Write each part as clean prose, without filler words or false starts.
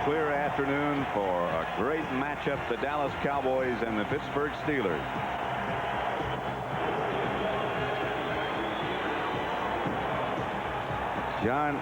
clear afternoon for a great matchup, the Dallas Cowboys and the Pittsburgh Steelers. John,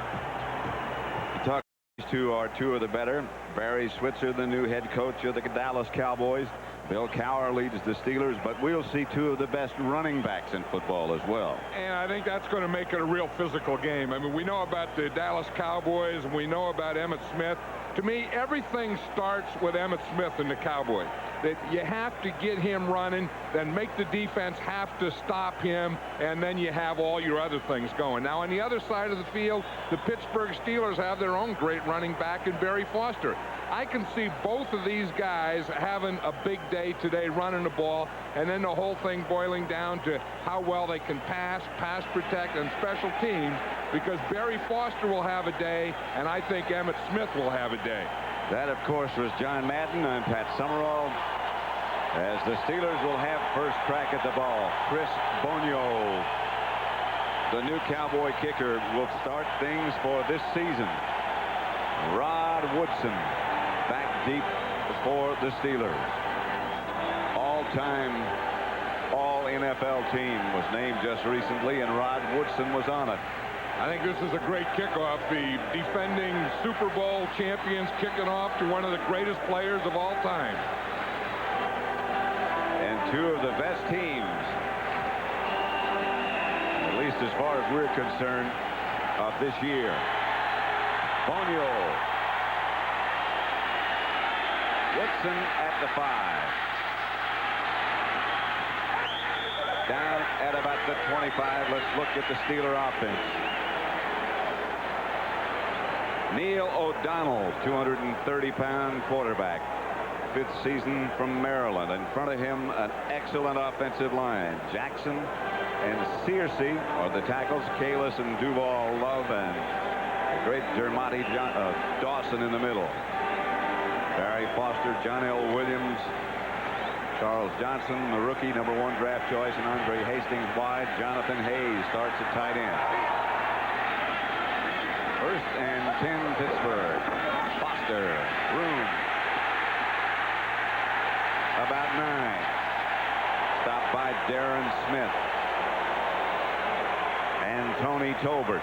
you talk, these two are two of the better. Barry Switzer, the new head coach of the Dallas Cowboys. Bill Cowher leads the Steelers, but we'll see two of the best running backs in football as well. And I think that's going to make it a real physical game. I mean, we know about the Dallas Cowboys, and we know about Emmitt Smith. To me, everything starts with Emmitt Smith and the Cowboys. That you have to get him running, then make the defense have to stop him, and then you have all your other things going. Now, on the other side of the field, the Pittsburgh Steelers have their own great running back in Barry Foster. I can see both of these guys having a big day today running the ball, and then the whole thing boiling down to how well they can pass protect, and special teams, because Barry Foster will have a day, and I think Emmitt Smith will have a day. That, of course, was John Madden. I'm Pat Summerall. As the Steelers will have first crack at the ball, Chris Boniol, the new Cowboy kicker, will start things for this season. Rod Woodson back deep for the Steelers. All-time All-NFL team was named just recently, and Rod Woodson was on it. I think this is a great kickoff. The defending Super Bowl champions kicking off to one of the greatest players of all time. And two of the best teams, at least as far as we're concerned, of this year. Boniol. Woodson at the 5. Down at about the 25. Let's look at the Steeler offense. Neil O'Donnell, 230-pound quarterback. 5th season from Maryland. In front of him, an excellent offensive line. Jackson and Searcy are the tackles. Kalis and Duval Love, and the great Dermotty Dawson in the middle. Barry Foster, John L. Williams, Charles Johnson, the rookie, #1 draft choice, and Andre Hastings wide. Jonathan Hayes starts at tight end. 1st and 10, Pittsburgh. Foster, room. About 9. Stopped by Darren Smith and Tony Tolbert.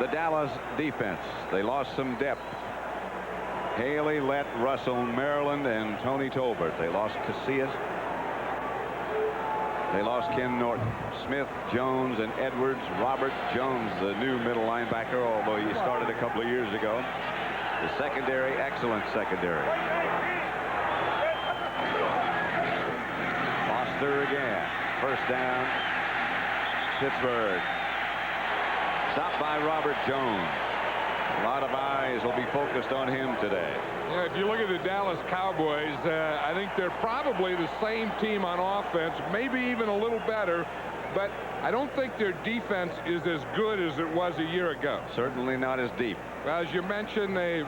The Dallas defense, they lost some depth. Hayley let Russell Maryland and Tony Tolbert. They lost Casillas. They lost Ken Norton. Smith, Jones, and Edwards. Robert Jones, the new middle linebacker, although he started a couple of years ago. The secondary, excellent secondary. Foster again. 1st down, Pittsburgh. Stopped by Robert Jones. A lot of eyes will be focused on him today. Yeah, if you look at the Dallas Cowboys, I think they're probably the same team on offense, maybe even a little better, but I don't think their defense is as good as it was a year ago. Certainly not as deep. Well, as you mentioned, they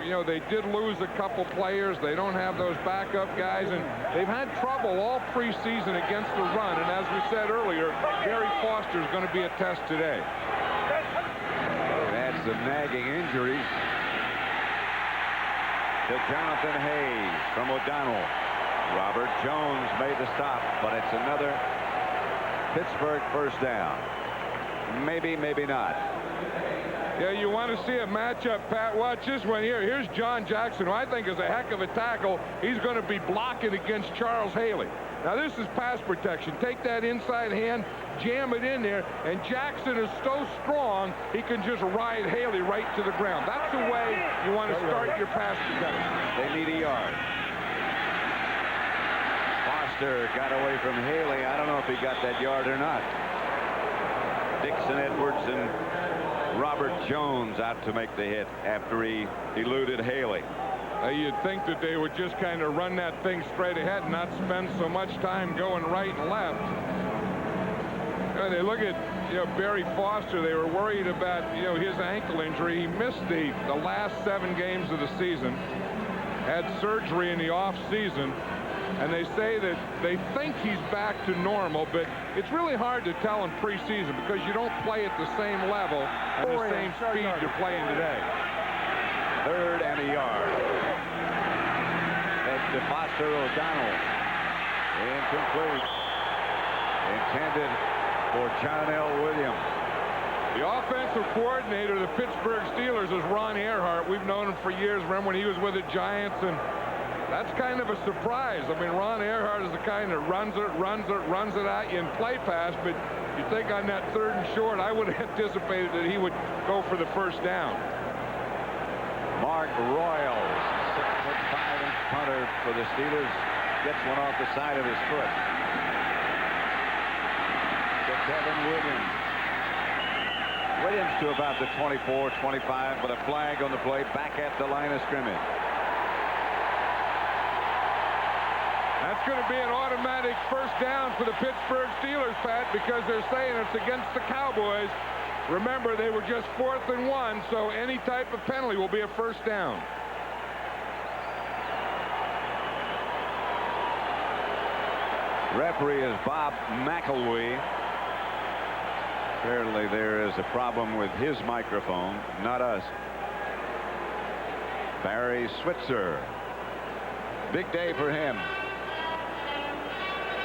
did lose a couple players. They don't have those backup guys, and they've had trouble all preseason against the run. And as we said earlier, Barry Foster is going to be a test today. That's some nagging injuries to Jonathan Hayes from O'Donnell. Robert Jones made the stop, but it's another Pittsburgh 1st down. Maybe, maybe not. Yeah, you want to see a matchup, Pat. Watch this one here. Here's John Jackson, who I think is a heck of a tackle. He's going to be blocking against Charles Hayley. Now, this is pass protection. Take that inside hand, jam it in there, and Jackson is so strong, he can just ride Hayley right to the ground. That's the way you want to start your pass protection. They need a yard. Foster got away from Hayley. I don't know if he got that yard or not. Dixon, Edwards, and Robert Jones out to make the hit after he eluded Hayley. You'd think that they would just kind of run that thing straight ahead and not spend so much time going right and left. They look at Barry Foster. They were worried about his ankle injury. He missed the last 7 games of the season. Had surgery in the off season. And they say that they think he's back to normal, but it's really hard to tell in preseason because you don't play at the same level and the same speed you're playing today. 3rd and a yard. That's to Foster O'Donnell. Incomplete. Intended for John L. Williams. The offensive coordinator of the Pittsburgh Steelers is Ron Earhart. We've known him for years. Remember when he was with the Giants? And that's kind of a surprise. I mean, Ron Earhart is the kind that runs it at you in play pass. But you think on that 3rd and short, I would have anticipated that he would go for the first down. Mark Royals, 6'5" punter for the Steelers, gets one off the side of his foot. To Kevin Williams. Williams to about the 24-25, but a flag on the play back at the line of scrimmage. That's going to be an automatic first down for the Pittsburgh Steelers, Pat, because they're saying it's against the Cowboys. Remember, they were just 4th and 1, so any type of penalty will be a first down. Referee is Bob McElwee. Apparently there is a problem with his microphone, not us. Barry Switzer. Big day for him.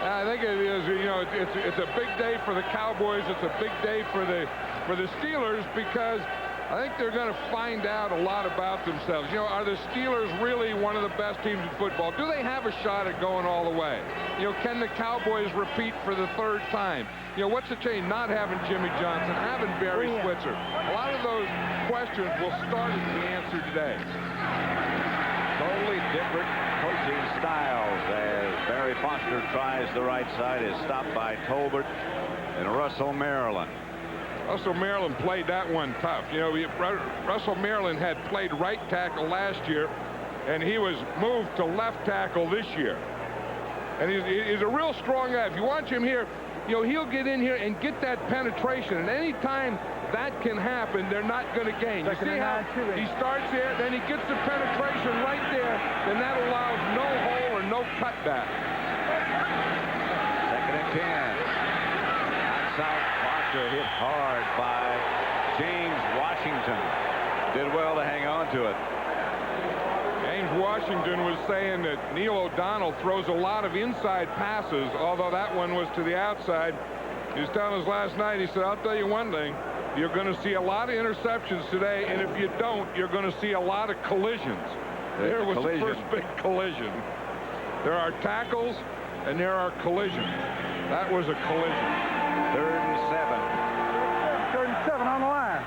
I think it is. You know, it's a big day for the Cowboys. It's a big day for the Steelers, because I think they're going to find out a lot about themselves. You know, are the Steelers really one of the best teams in football? Do they have a shot at going all the way? You know, can the Cowboys repeat for the 3rd time? You know, what's the change? Not having Jimmy Johnson, having Barry Switzer. A lot of those questions will start to be answered today. Totally different coaching styles as Barry Foster tries the right side, is stopped by Tolbert and Russell Maryland. Russell Maryland played that one tough. You know, Russell Maryland had played right tackle last year, and he was moved to left tackle this year. And he's a real strong guy. If you watch him here, you know, he'll get in here and get that penetration. And any time that can happen, they're not going to gain. You see how he starts here, then he gets the penetration right there, then that allows no hole or no cutback. 2nd and 10. Outside, Foster hit hard by James Washington. Did well to hang on to it. James Washington was saying that Neil O'Donnell throws a lot of inside passes, although that one was to the outside. He was telling us last night, he said, I'll tell you one thing, you're going to see a lot of interceptions today, and if you don't, you're going to see a lot of collisions. There was the first big collision. There are tackles, and there are collisions. That was a collision. 3rd and 7. 3rd and 7 on the line.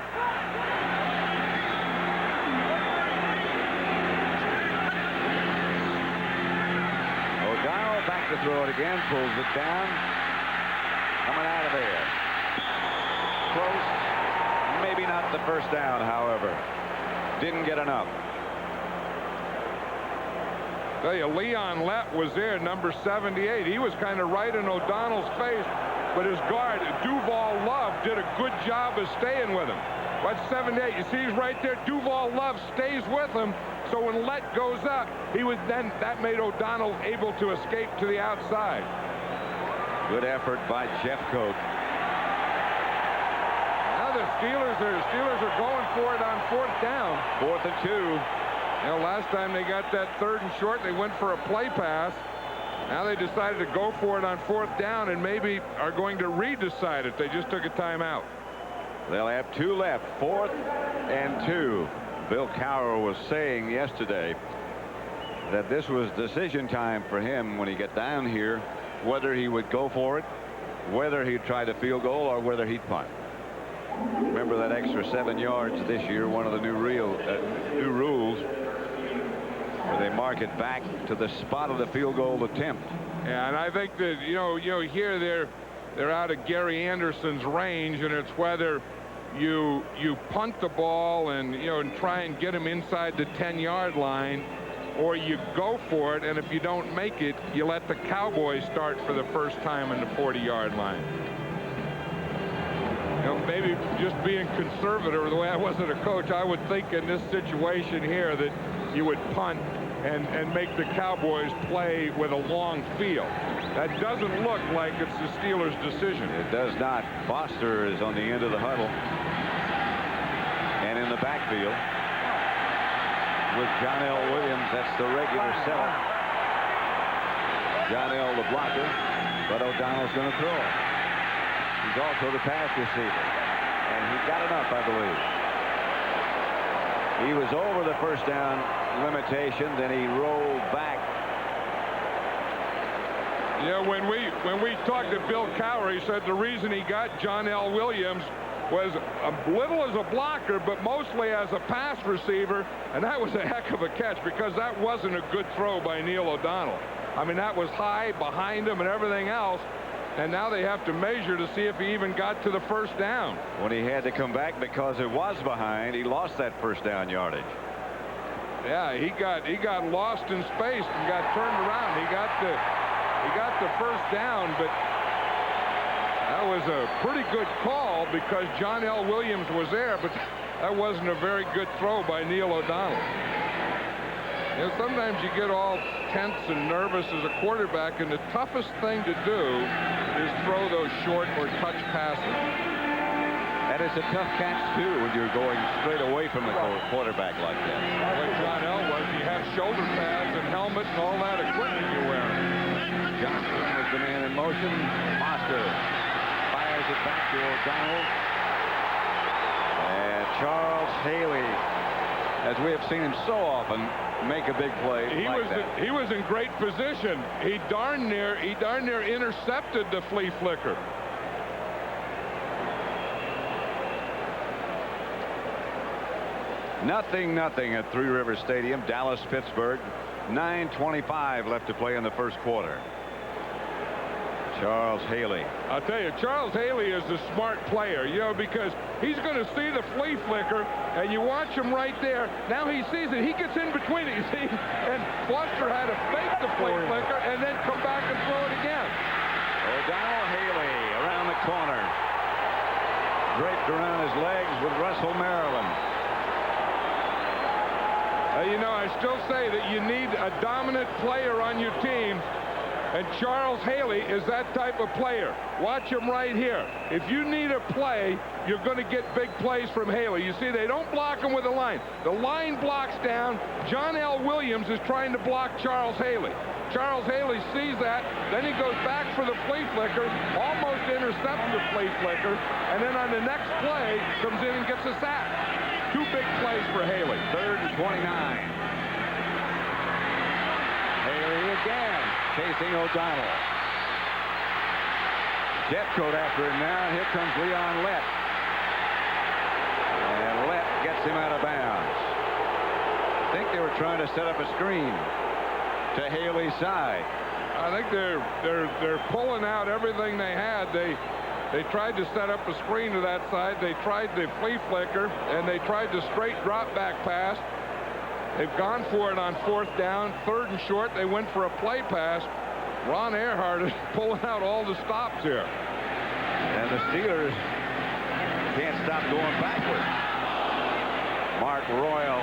O'Donnell back to throw it again, pulls it down. Coming out of there. Close. Maybe not the first down, however. Didn't get enough. Tell you, Leon Lett was there, number 78. He was kind of right in O'Donnell's face, but his guard, Duval Love, did a good job of staying with him. But 78, you see he's right there. Duval Love stays with him, so when Lett goes up, that made O'Donnell able to escape to the outside. Good effort by Jeffcoats. Now the Steelers are going for it on 4th down. 4th and 2. You know, last time they got that 3rd and short, they went for a play pass. Now they decided to go for it on 4th down and maybe are going to redecide it. They just took a timeout. They'll have 2 left. 4th and 2. Bill Cowher was saying yesterday that this was decision time for him when he got down here, whether he would go for it, whether he'd try the field goal, or whether he'd punt. Remember that extra 7 yards this year, one of the new rules, where they mark it back to the spot of the field goal attempt. Yeah, and I think that, you know, here they're out of Gary Anderson's range, and it's whether you punt the ball and, you know, and try and get him inside the 10-yard line, or you go for it, and if you don't make it, you let the Cowboys start for the first time in the 40-yard line. You know, maybe just being conservative, the way I wasn't a coach, I would think in this situation here that you would punt and make the Cowboys play with a long field. That doesn't look like it's the Steelers' decision. It does not. Foster is on the end of the huddle and in the backfield. with John L. Williams. That's the regular setup. John L. the blocker, but O'Donnell's going to throw. He's also the pass receiver, and he got enough, I believe. He was over the first down limitation, then he rolled back. Yeah, when we talked to Bill Cowher, he said the reason he got John L. Williams was a little as a blocker, but mostly as a pass receiver, and that was a heck of a catch because that wasn't a good throw by Neil O'Donnell. I mean, that was high behind him and everything else, and now they have to measure to see if he even got to the first down. When he had to come back because it was behind, he lost that first down yardage. Yeah, he got lost in space and got turned around. He got the first down, but that was a pretty good call because John L. Williams was there, but that wasn't a very good throw by Neil O'Donnell. You know, sometimes you get all tense and nervous as a quarterback, and the toughest thing to do is throw those short or touch passes. And it's a tough catch, too, when you're going straight away from the quarterback like that. What John L. was, he had shoulder pads and helmet and all that equipment you're wearing. Johnston was the man in motion. Foster fires it back to O'Donnell. And Charles Hayley, as we have seen him so often, make a big play He was in great position. He darn near intercepted the flea flicker. Nothing at Three Rivers Stadium, Dallas, Pittsburgh. 9:25 left to play in the first quarter. Charles Hayley. I'll tell you, Charles Hayley is a smart player, you know, because he's going to see the flea flicker, and you watch him right there. Now he sees it. He gets in between it, you see, and Foster had to fake the flea flicker and then come back and throw it again. O'Donnell, Hayley around the corner. Draped around his legs with Russell, Maryland. You know, I still say that you need a dominant player on your team, and Charles Hayley is that type of player. Watch him right here. If you need a play, you're going to get big plays from Hayley. You see, they don't block him with a line. The line blocks down. John L. Williams is trying to block Charles Hayley. Charles Hayley sees that, then he goes back for the flea flicker, almost intercepts the flea flicker, and then on the next play comes in and gets a sack. Two big plays for Hayley. 3rd and 29. Hayley again, chasing O'Donnell. Jeffcoats after him now. Here comes Leon Lett. And Lett gets him out of bounds. I think they were trying to set up a screen to Hayley's side. I think they're pulling out everything they had. They tried to set up a screen to that side. They tried the flea flicker, and they tried the straight drop back pass. They've gone for it on 4th down. 3rd and short, they went for a play pass. Ron Earhart is pulling out all the stops here. And the Steelers can't stop going backwards. Mark Royal.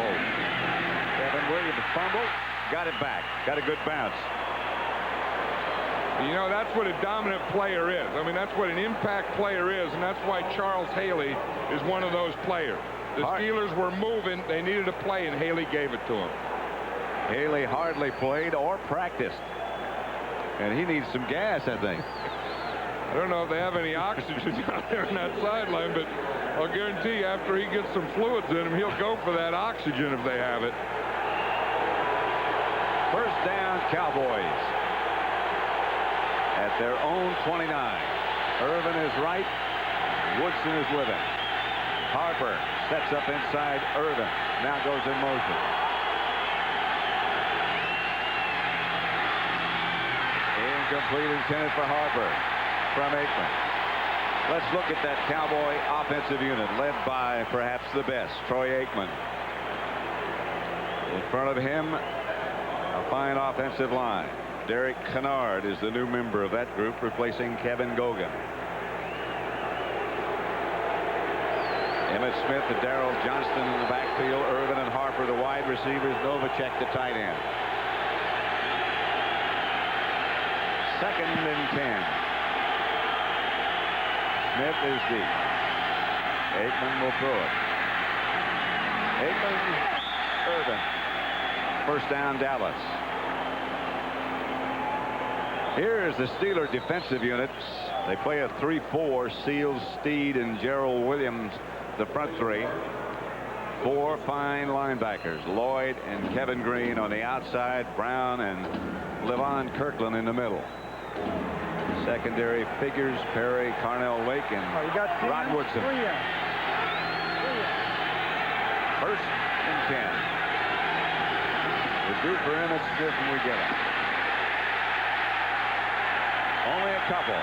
Kevin Williams fumbled. Got it back. Got a good bounce. You know, that's what a dominant player is. I mean, that's what an impact player is, and that's why Charles Hayley is one of those players. The Steelers were moving. They needed a play, and Hayley gave it to him. Hayley hardly played or practiced. And he needs some gas, I think. I don't know if they have any oxygen down there on that sideline, but I'll guarantee you after he gets some fluids in him, he'll go for that oxygen if they have it. First down, Cowboys. At their own 29. Irvin is right. Woodson is with him. Harper sets up inside Irvin. Now goes in motion. Incomplete, intended for Harper from Aikman. Let's look at that Cowboy offensive unit led by perhaps the best, Troy Aikman. In front of him, a fine offensive line. Derek Kennard is the new member of that group, replacing Kevin Gogan. Emmitt Smith and Daryl Johnston in the backfield. Irvin and Harper, the wide receivers. Novacek, the tight end. 2nd and 10. Smith is deep. Aikman will throw it. Aikman, Irvin. First down, Dallas. Here's the Steeler defensive units. They play a 3-4. Seals, Steed, and Gerald Williams, the front three. 4 fine linebackers. Lloyd and Kevin Green on the outside. Brown and Levon Kirkland in the middle. Secondary figures: Perry, Carnell Lake, and Rod Woodson. First and 10. We're due for Emmitt Smith when we get it. Only a couple.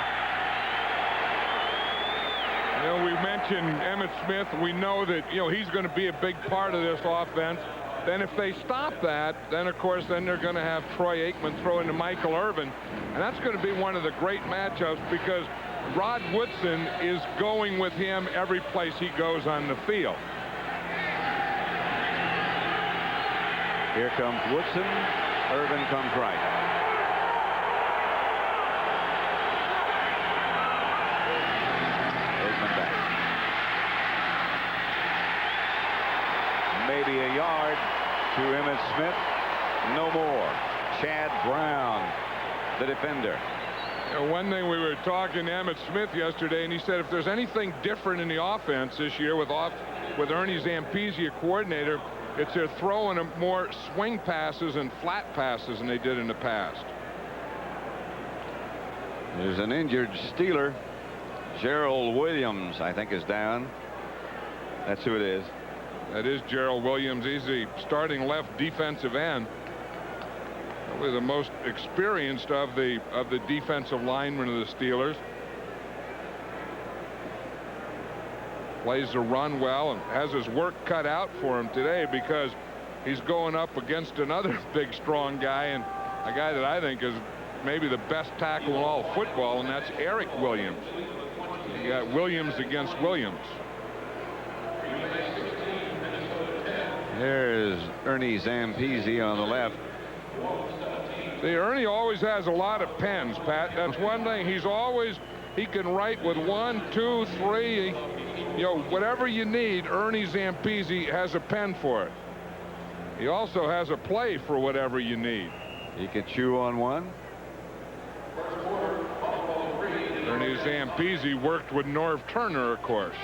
You know, we mentioned Emmitt Smith. We know that, you know, he's going to be a big part of this offense. Then if they stop that, then of course then they're going to have Troy Aikman throw into Michael Irvin, and that's going to be one of the great matchups because Rod Woodson is going with him every place he goes on the field. Here comes Woodson. Irvin comes right. Maybe a yard to Emmitt Smith. No more. Chad Brown, the defender. One thing, we were talking to Emmitt Smith yesterday, and he said if there's anything different in the offense this year with Ernie Zampese, a coordinator, it's they're throwing them more swing passes and flat passes than they did in the past. There's an injured Steeler. Gerald Williams, I think, is down. That's who it is. That is Gerald Williams. He's the starting left defensive end. Probably the most experienced of the defensive linemen of the Steelers. Plays the run well and has his work cut out for him today because he's going up against another big, strong guy, and a guy that I think is maybe the best tackle in all football, and that's Eric Williams. You got Williams against Williams. There's Ernie Zampese on the left. See, Ernie always has a lot of pens, Pat. That's one thing. He can write with 1, 2, 3. You know, whatever you need, Ernie Zampese has a pen for it. He also has a play for whatever you need. He can chew on one. Ernie Zampese worked with Norv Turner, of course.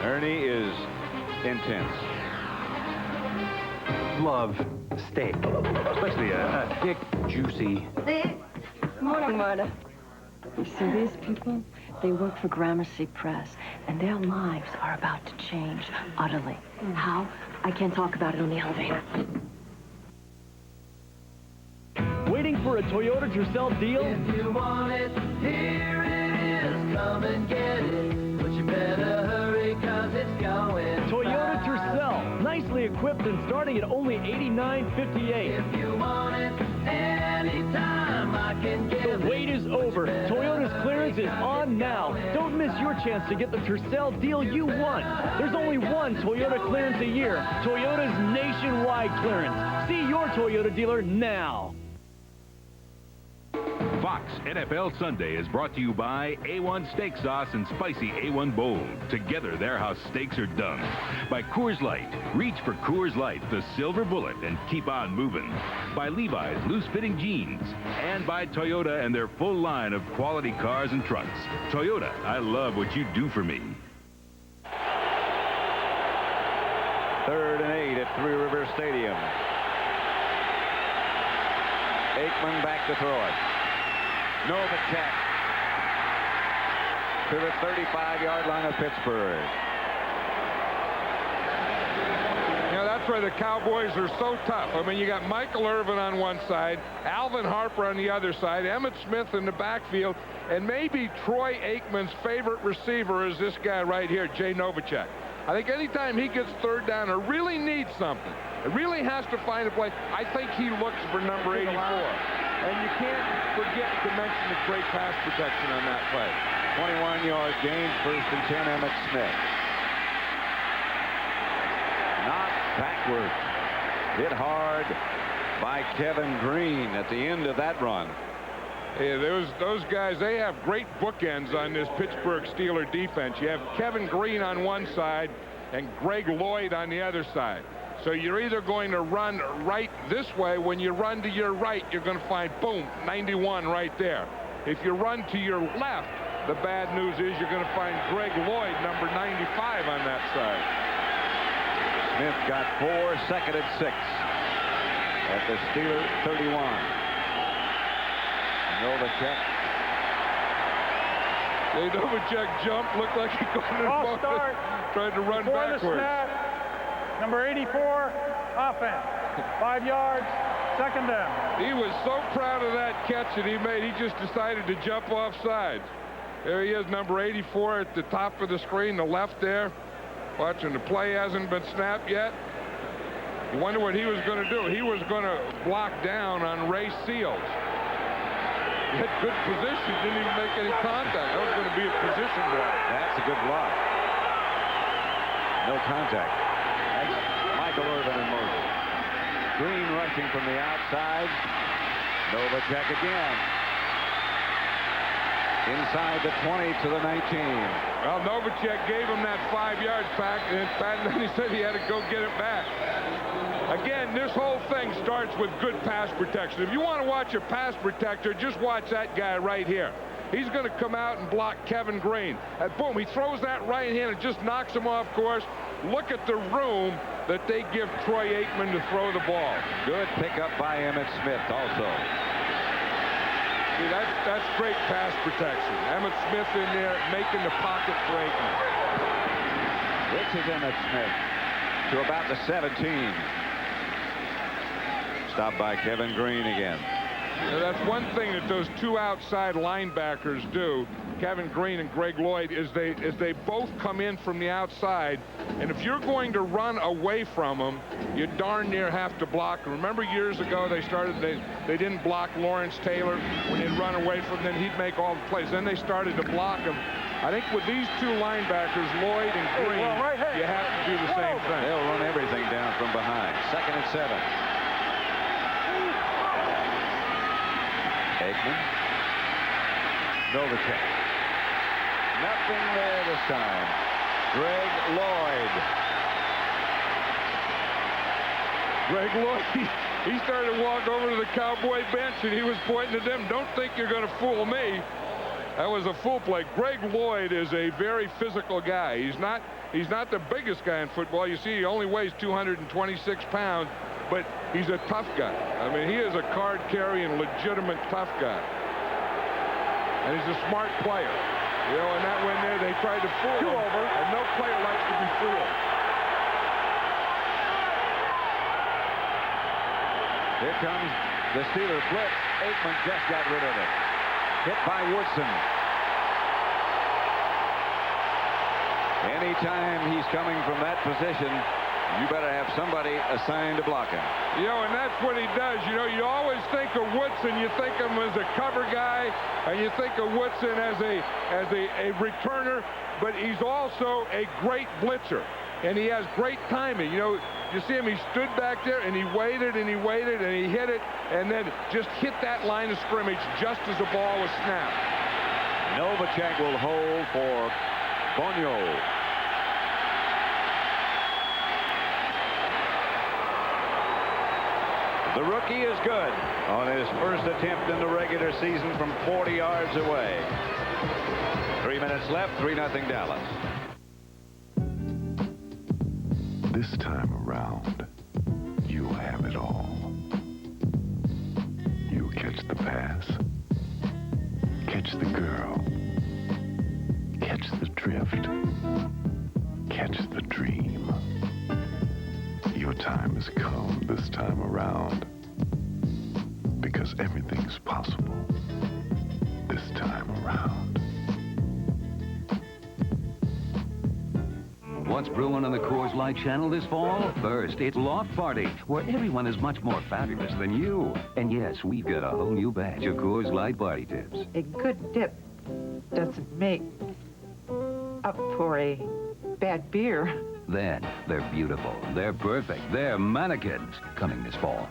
Ernie is intense. Love steak, especially a thick, juicy. Morning, Marta. You see, these people, they work for Gramercy Press, and their lives are about to change utterly. How? I can't talk about it on the elevator. Waiting for a Toyota Tercel deal? If you want it, here it is. Come and get it. But you better hurry, 'cause it's going Toyota fast. Tercel, nicely equipped and starting at only $89.58. If you want it, anytime I can get it. The wait is over. Toyota's clearance is on now. Don't miss your chance to get the Tercel deal you want. There's only one Toyota clearance a year. Toyota's nationwide clearance. See your Toyota dealer now. Fox NFL Sunday is brought to you by A1 Steak Sauce and Spicy A1 Bold. Together, they're how steaks are done. By Coors Light. Reach for Coors Light, the silver bullet, and keep on moving. By Levi's loose-fitting jeans. And by Toyota and their full line of quality cars and trucks. Toyota, I love what you do for me. 3rd and 8 at Three River Stadium. Aikman back to throw it. Novacek to the 35-yard line of Pittsburgh. You know, that's why the Cowboys are so tough. I mean, you got Michael Irvin on one side, Alvin Harper on the other side, Emmitt Smith in the backfield, and maybe Troy Aikman's favorite receiver is this guy right here, Jay Novacek. I think anytime he gets third down or really needs something, it really has to find a play, I think he looks for number 84. And you can't forget to mention the great pass protection on that play. 21-yard gain, 1st and 10, Emmitt Smith. Knocked backwards. Hit hard by Kevin Green at the end of that run. Yeah, those guys, they have great bookends on this Pittsburgh Steelers defense. You have Kevin Green on one side and Greg Lloyd on the other side. So you're either going to run right this way. When you run to your right, you're going to find, boom, 91 right there. If you run to your left, the bad news is you're going to find Greg Lloyd, number 95, on that side. Smith got 4, second and 6 at the Steeler 31. Novacek. Novacek jumped, looked like he couldn't start. Tried to run Before backwards. The snap, number 84, offense. 5 yards, second down. He was so proud of that catch that he made, he just decided to jump off sides. There he is, number 84 at the top of the screen, the left there. Watching, the play hasn't been snapped yet. You wonder what he was going to do. He was going to block down on Ray Seals. He had good position, didn't even make any contact. That was going to be a position block. That's a good block. No contact. That's Michael Irvin in motion. Green rushing from the outside. Novacek again. Inside the 20 to the 19. Well, Novacek gave him that 5 yards back, and then he said he had to go get it back. Again, this whole thing starts with good pass protection. If you want to watch a pass protector, just watch that guy right here. He's going to come out and block Kevin Green. And boom, he throws that right hand and just knocks him off course. Look at the room that they give Troy Aikman to throw the ball. Good pickup by Emmitt Smith also. See, that's great pass protection. Emmitt Smith in there making the pocket for Aikman. This is Emmitt Smith to about the 17. Stopped by Kevin Green again. Now, that's one thing that those two outside linebackers do, Kevin Green and Greg Lloyd, is they both come in from the outside, and if you're going to run away from them, you darn near have to block. Remember years ago they didn't block Lawrence Taylor when he'd run away from them, then he'd make all the plays. Then they started to block him. I think with these two linebackers, Lloyd and Green, you have to do the same thing. They'll run everything down from behind. Second and 7. Aikman. Novacek. Nothing there this time. Greg Lloyd. Greg Lloyd, he started to walk over to the Cowboy bench, and he was pointing to them. Don't think you're going to fool me. That was a full play. Greg Lloyd is a very physical guy. He's not the biggest guy in football. You see, he only weighs 226 pounds. But he's a tough guy. I mean, he is a card-carrying, legitimate tough guy. And he's a smart player. You know, and that went there, they tried to fool him. And no player likes to be fooled. Here comes the Steeler blitz. Aikman just got rid of it. Hit by Woodson. Anytime he's coming from that position, you better have somebody assigned to block him. You know, and that's what he does. You know, you always think of Woodson, you think of him as a cover guy, and you think of Woodson as a returner, but he's also a great blitzer, and he has great timing. You know, you see him, he stood back there, and he waited, and he waited, and he hit it, and then just hit that line of scrimmage just as the ball was snapped. Novacek will hold for Boniol. The rookie is good on his first attempt in the regular season from 40 yards away. 3 minutes left, 3-0 Dallas. This time around, you have it all. You catch the pass, catch the girl, catch the drift, catch the dream. Your time has come this time around, because everything's possible this time around. What's brewing on the Coors Light channel this fall? First, it's Loft Party, where everyone is much more fabulous than you. And yes, we've got a whole new batch of Coors Light party tips. A good dip doesn't make up for a bad beer. Then, they're beautiful, they're perfect, they're mannequins coming this fall.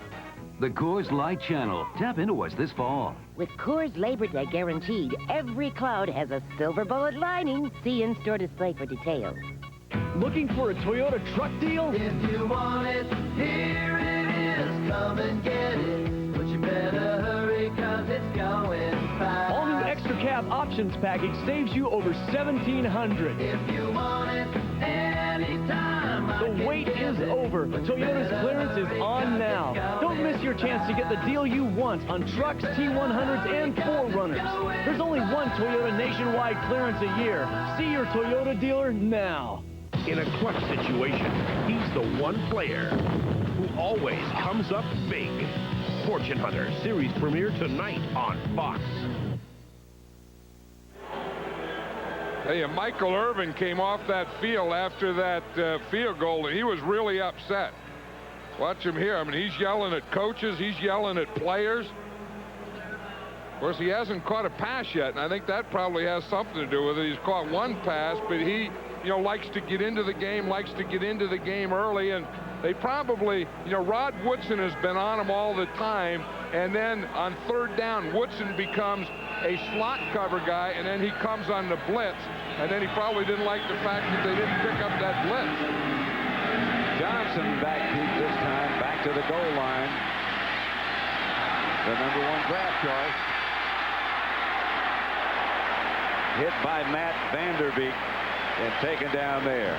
The Coors Light channel. Tap into us this fall. With Coors Labor Day guaranteed, every cloud has a silver bullet lining. See in-store display for details. Looking for a Toyota truck deal? If you want it, here it is. Come and get it. But you better hurry, 'cause it's going fast. All new extra cab options package saves you over $1,700. If you want it, anytime. The wait is over. Toyota's clearance is on now. Don't miss your chance to get the deal you want on trucks, T100s, and 4Runners. There's only one Toyota nationwide clearance a year. See your Toyota dealer now. In a clutch situation, he's the one player who always comes up big. Fortune Hunter series premiere tonight on Fox. Hey, and Michael Irvin came off that field after that field goal, and he was really upset. Watch him here. I mean, he's yelling at coaches. He's yelling at players. Of course, he hasn't caught a pass yet, and I think that probably has something to do with it. He's caught one pass, but he, likes to get into the game, early, and they probably, Rod Woodson has been on him all the time, and then on third down, Woodson becomes a slot cover guy, and then he comes on the blitz, and then he probably didn't like the fact that they didn't pick up that blitz. Johnson back deep this time, back to the goal line. The #1 draft choice. Hit by Matt Vanderbeek and taken down there.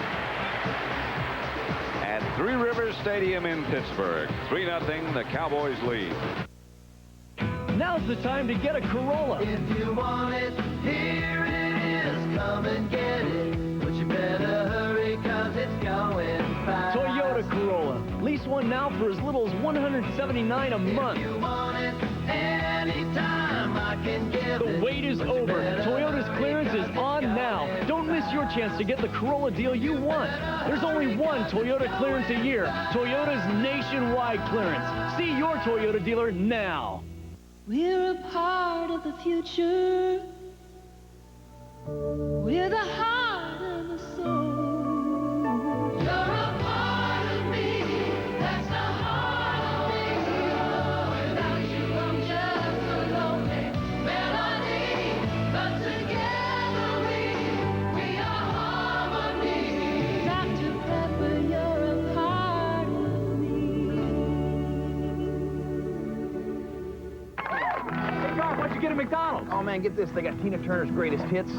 At Three Rivers Stadium in Pittsburgh, 3-0, the Cowboys lead. Now's the time to get a Corolla. If you want it, here it is. Come and get it. But you better hurry, 'cause it's going fast. Toyota Corolla. Lease one now for as little as $179 a month. If you want it, anytime I can give it. The wait is over. Toyota's clearance is on now. Don't miss your chance to get the Corolla deal you want. There's only one Toyota clearance a year. Toyota's nationwide clearance. See your Toyota dealer now. We're a part of the future. We're the heart of the soul. You're a part of me. That's the heart of me. Without you, I'm just a lonely melody. But together we are harmony. Dr. Pepper, you're a part of me. Hey, Garth, why'd you get a McDonald's? Oh, man, get this. They got Tina Turner's greatest hits.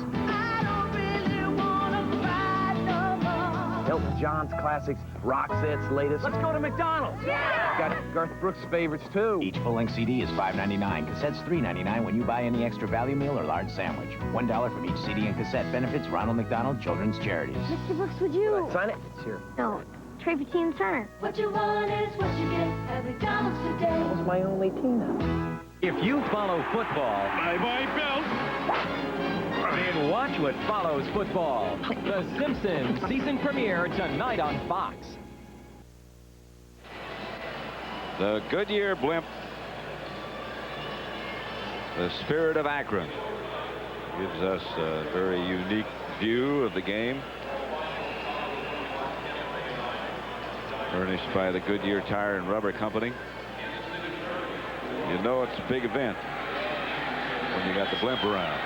Elton John's classics, Roxette's latest. Let's go to McDonald's. Yeah! Got Garth Brooks' favorites, too. Each full-length CD is $5.99. Cassette's $3.99 when you buy any extra value meal or large sandwich. $1 from each CD and cassette. Benefits Ronald McDonald Children's Charities. Mr. Brooks, would you... Sign it? It's here. No. Trade for Tina Turner. What you want is what you get at McDonald's today. That was my only Tina. If you follow football... Bye-bye, Bill. Then watch what follows football. The Simpsons season premiere tonight on Fox. The Goodyear blimp, the Spirit of Akron, gives us a very unique view of the game. Furnished by the Goodyear Tire and Rubber Company. You know it's a big event when you got the blimp around.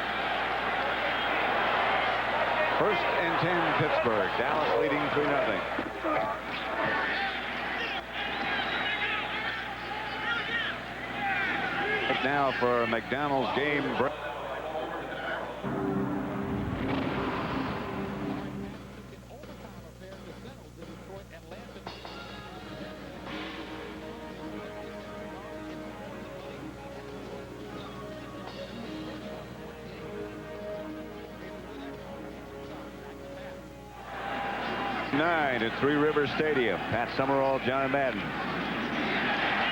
1st and 10, Pittsburgh. Dallas leading 3-0. Now for a McDonald's game break. At Three Rivers Stadium. Pat Summerall, John Madden.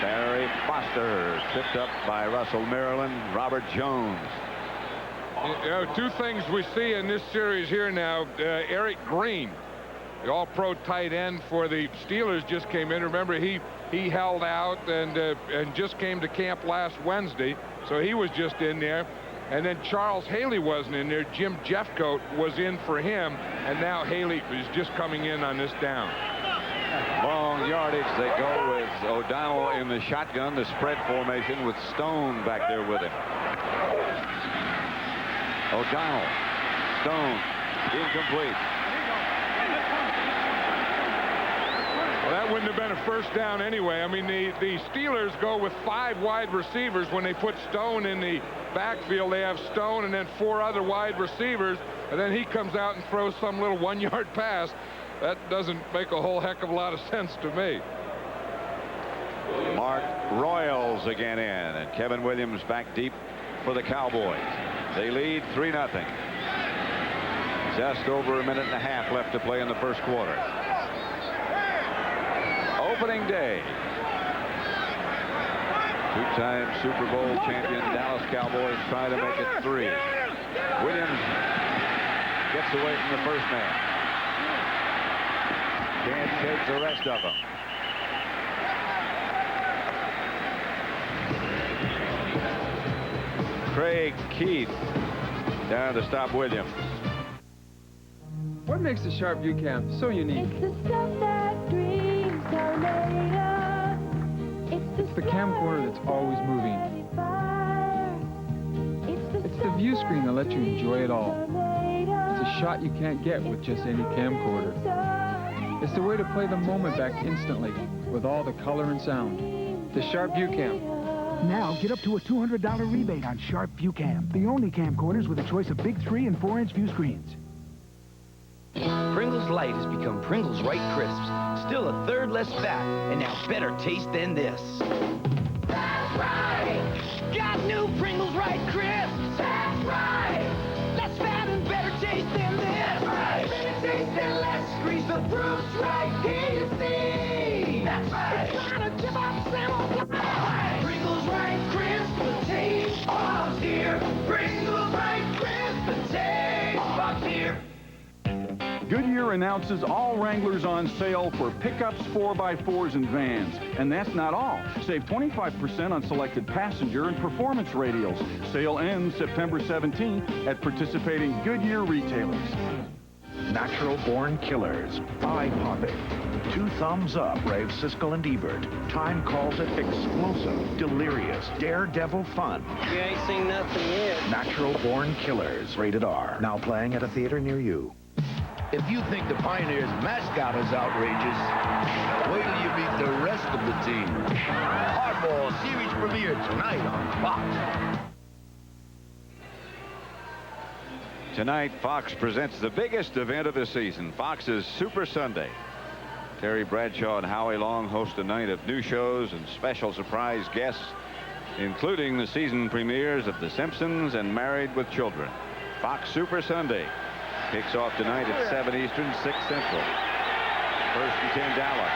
Barry Foster tripped up by Russell Maryland. Robert Jones. Two things we see in this series here now. Eric Green, the all-pro tight end for the Steelers, just came in. Remember, he held out and just came to camp last Wednesday, so he was just in there. And then Charles Hayley wasn't in there. Jim Jeffcoats was in for him, and now Hayley is just coming in on this down. Long yardage. They go with O'Donnell in the shotgun, the spread formation with Stone back there with him. O'Donnell, Stone, incomplete. wouldn't have been a first down anyway. I mean, the Steelers go with 5 wide receivers. When they put Stone in the backfield, they have Stone and then 4 other wide receivers, and then he comes out and throws some little 1-yard pass. That doesn't make a whole heck of a lot of sense to me. Mark Royals again in, and Kevin Williams back deep for the Cowboys. They lead 3-0. Just over a minute and a half left to play in the first quarter. Opening day. 2-time Super Bowl champion Dallas Cowboys try to make it 3. Williams gets away from the first man. Can't take the rest of them. Craig Keith down to stop Williams. What makes the Sharp View Cam so unique? It's the stuff that dreams are made of. It's the camcorder that's always moving. It's the view screen that lets you enjoy it all. It's a shot you can't get with just any camcorder. It's the way to play the moment back instantly with all the color and sound. The Sharp View Cam. Now get up to a $200 rebate on Sharp View Cam, the only camcorders with a choice of big 3- and 4-inch view screens. Pringles Light has become Pringles Right Crisps. Still a third less fat, and now better taste than this. That's right! Got new Pringles Right Crisps! That's right! Less fat and better taste than this! That's right! Better taste and less grease, the proof's right, here you see! That's right! It's trying to tip off Sam. Pringles Right Crisp, the taste of here. Pringles Right Crisp, the taste of here. Goodyear announces all Wranglers on sale for pickups, 4x4s, and vans. And that's not all. Save 25% on selected passenger and performance radials. Sale ends September 17th at participating Goodyear retailers. Natural Born Killers. Eye-popping. 2 thumbs up, rave Siskel and Ebert. Time calls it explosive, delirious, daredevil fun. You ain't seen nothing yet. Natural Born Killers. Rated R. Now playing at a theater near you. If you think the Pioneers' mascot is outrageous, wait till you meet the rest of the team. Hardball series premiere tonight on Fox. Tonight, Fox presents the biggest event of the season, Fox's Super Sunday. Terry Bradshaw and Howie Long host a night of new shows and special surprise guests, including the season premieres of The Simpsons and Married with Children. Fox Super Sunday kicks off tonight at 7 Eastern, 6 Central. First and 10 Dallas.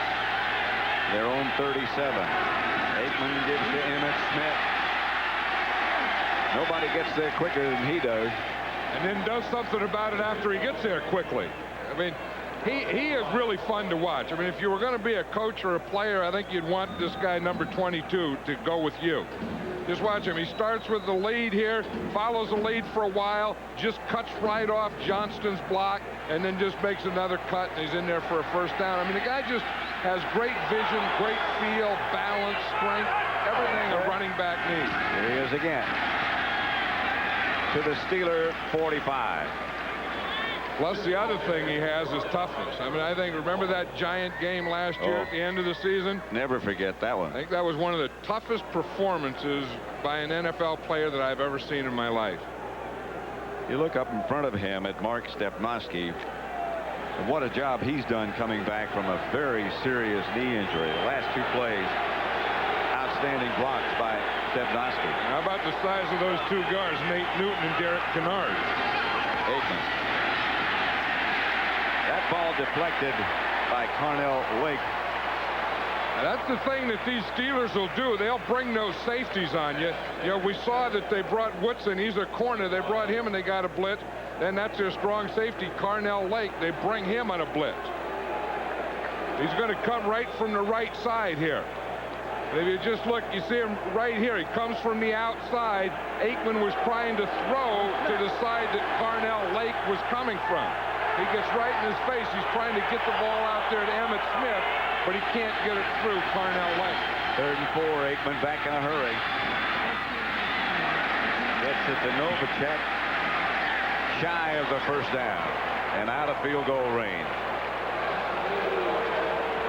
Their own 37. Aikman gives to Emmitt Smith. Nobody gets there quicker than he does. And then does something about it after he gets there quickly. I mean, he is really fun to watch. I mean, if you were going to be a coach or a player, I think you'd want this guy number 22 to go with you. Just watch him. He starts with the lead here, follows the lead for a while, just cuts right off Johnston's block, and then just makes another cut, and he's in there for a first down. I mean, the guy just has great vision, great feel, balance, strength, everything a running back needs. Here he is again. To the Steeler 45. Plus, the other thing he has is toughness. I mean, I think, remember that Giant game last year at the end of the season? Never forget that one. I think that was one of the toughest performances by an NFL player that I've ever seen in my life. You look up in front of him at Mark Stepnoski. What a job he's done coming back from a very serious knee injury. The last 2 plays, outstanding blocks by Stepnoski. How about the size of those 2 guards, Nate Newton and Derek Kennard? Aikman. That ball deflected by Carnell Lake. Now, that's the thing that these Steelers will do. They'll bring those safeties on you. You know, we saw that they brought Woodson. He's a corner. They brought him and they got a blitz. Then that's their strong safety, Carnell Lake. They bring him on a blitz. He's going to come right from the right side here. If you just look, you see him right here. He comes from the outside. Aikman was trying to throw to the side that Carnell Lake was coming from. He gets right in his face. He's trying to get the ball out there to Emmitt Smith, but he can't get it through Carnell Lake. 3rd and 4, Aikman back in a hurry. Gets it to Novacek, shy of the first down, and out of field goal range.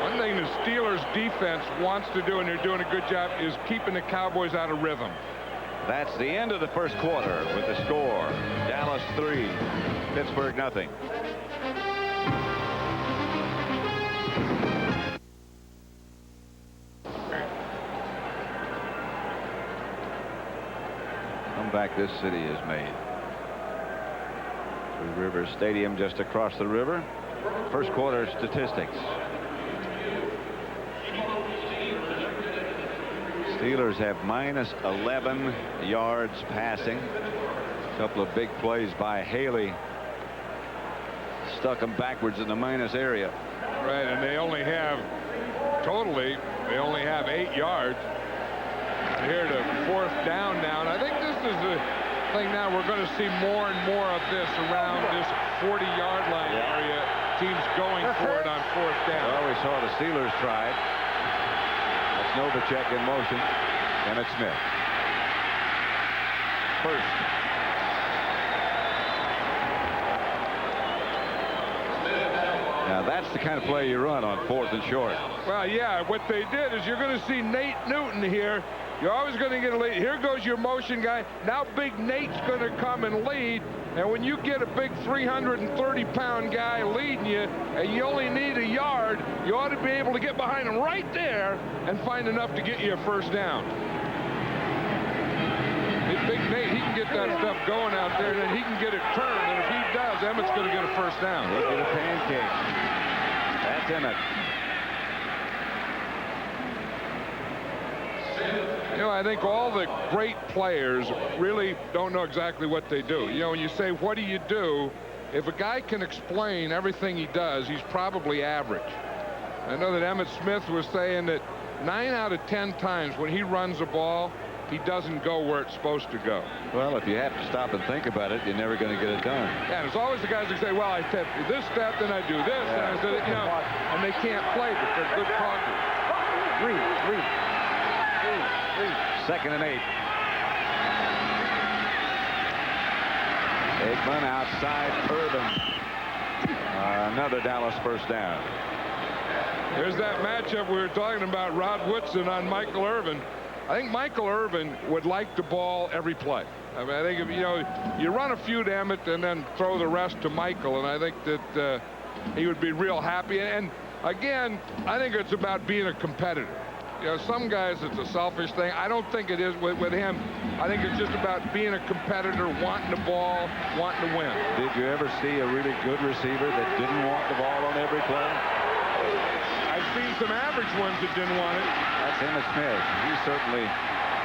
One thing the Steelers defense wants to do, and they're doing a good job, is keeping the Cowboys out of rhythm. That's the end of the first quarter with the score. Dallas 3, Pittsburgh nothing. Comeback this city has made. Three Rivers Stadium just across the river. First quarter statistics. Steelers have minus 11 yards passing. A couple of big plays by Hayley. Stuck them backwards in the minus area. Right, and they only have, they only have 8 yards. Here to fourth down now. And I think this is the thing now. We're going to see more and more of this around this 40-yard line area. Teams going for it on fourth down. Well, we saw the Steelers try it. That's Novacek in motion. Emmitt Smith. First. Now that's the kind of play you run on fourth and short. Well, yeah, what they did is you're going to see Nate Newton here. You're always going to get a lead. Here goes your motion guy. Now big Nate's going to come and lead. And when you get a big 330-pound guy leading you, and you only need a yard, you ought to be able to get behind him right there and find enough to get you a first down. Big Nate, he can get that stuff going out there, and then he can get it turned. And if he does, Emmitt's going to get a first down. He'll get a pancake. That's Emmitt. You know, I think all the great players really don't know exactly what they do. You know, when you say, what do you do? If a guy can explain everything he does, he's probably average. I know that Emmitt Smith was saying that 9 out of 10 times when he runs a ball, he doesn't go where it's supposed to go. Well, if you have to stop and think about it, you're never going to get it done. Yeah, there's always the guys that say, well, I step this step, then I do this, and I do, you know, and they can't play, but they're good talkers. Three. Second and 8. Aikman outside Irvin. Another Dallas first down. There's that matchup we were talking about, Rod Woodson on Michael Irvin. I think Michael Irvin would like the ball every play. I mean, I think if, you know, you run a few to Emmitt and then throw the rest to Michael, and I think that he would be real happy. And again, I think it's about being a competitor. You know, some guys, it's a selfish thing. I don't think it is with him. I think it's just about being a competitor, wanting the ball, wanting to win. Did you ever see a really good receiver that didn't want the ball on every play? I've seen some average ones that didn't want it. That's Emmitt Smith. He's certainly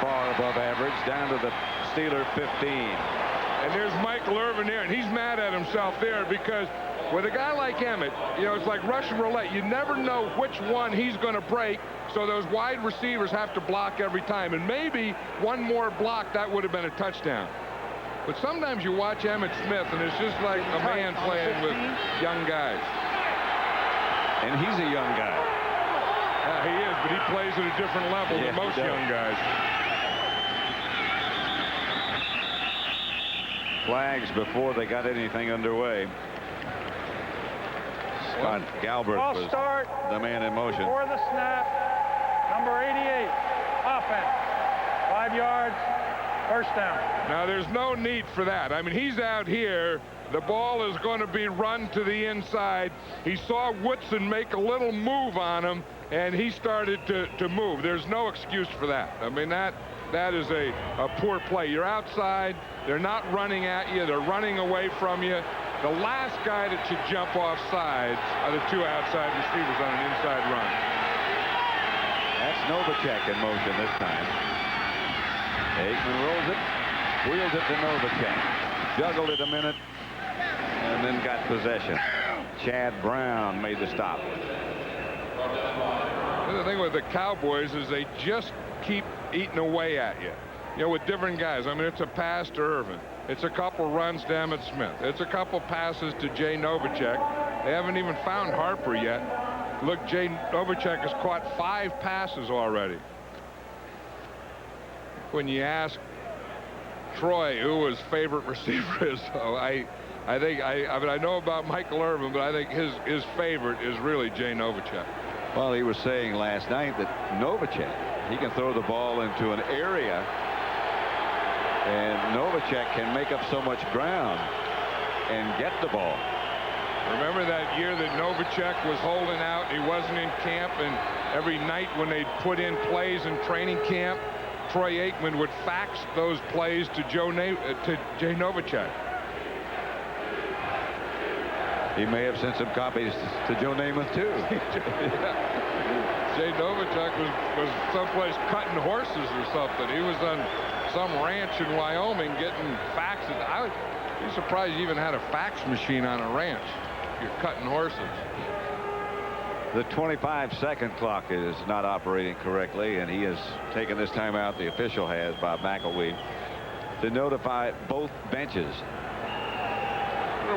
far above average, down to the Steeler 15. And there's Michael Irvin there, and he's mad at himself there because with a guy like Emmitt, you know, it's like Russian roulette. You never know which one he's going to break, so those wide receivers have to block every time. And maybe one more block, that would have been a touchdown. But sometimes you watch Emmitt Smith, and it's just like a man playing with young guys. And he's a young guy. Yeah, he is, but he plays at a different level than most young guys. Flags before they got anything underway. Scott Galbraith was the man in motion. Before the snap, number 88, offense, 5 yards, first down. Now, there's no need for that. I mean, he's out here. The ball is going to be run to the inside. He saw Woodson make a little move on him, and he started to move. There's no excuse for that. I mean, that is a poor play. You're outside. They're not running at you. They're running away from you. The last guy that should jump off sides are the two outside receivers on an inside run. That's Novacek in motion this time. Aikman rolls it, wheels it to Novacek. Juggled it a minute, and then got possession. Chad Brown made the stop. The thing with the Cowboys is they just keep eating away at you. You know, with different guys. I mean, it's a pass to Irvin. It's a couple runs to Emmitt Smith. It's a couple passes to Jay Novacek. They haven't even found Harper yet. Look, Jay Novacek has caught 5 passes already. When you ask Troy who his favorite receiver is, so I mean, I know about Michael Irvin, but I think his favorite is really Jay Novacek. Well, he was saying last night that Novacek, he can throw the ball into an area, and Novacek can make up so much ground and get the ball. Remember that year that Novacek was holding out? He wasn't in camp, and every night when they put in plays in training camp, Troy Aikman would fax those plays to Jay Novacek. He may have sent some copies to Joe Namath, too. Jay Novacek was someplace cutting horses or something. He was on some ranch in Wyoming getting faxes. I'd be surprised he even had a fax machine on a ranch. You're cutting horses. The 25-second clock is not operating correctly, and he has taken this timeout, the official has, Bob McElwee, to notify both benches.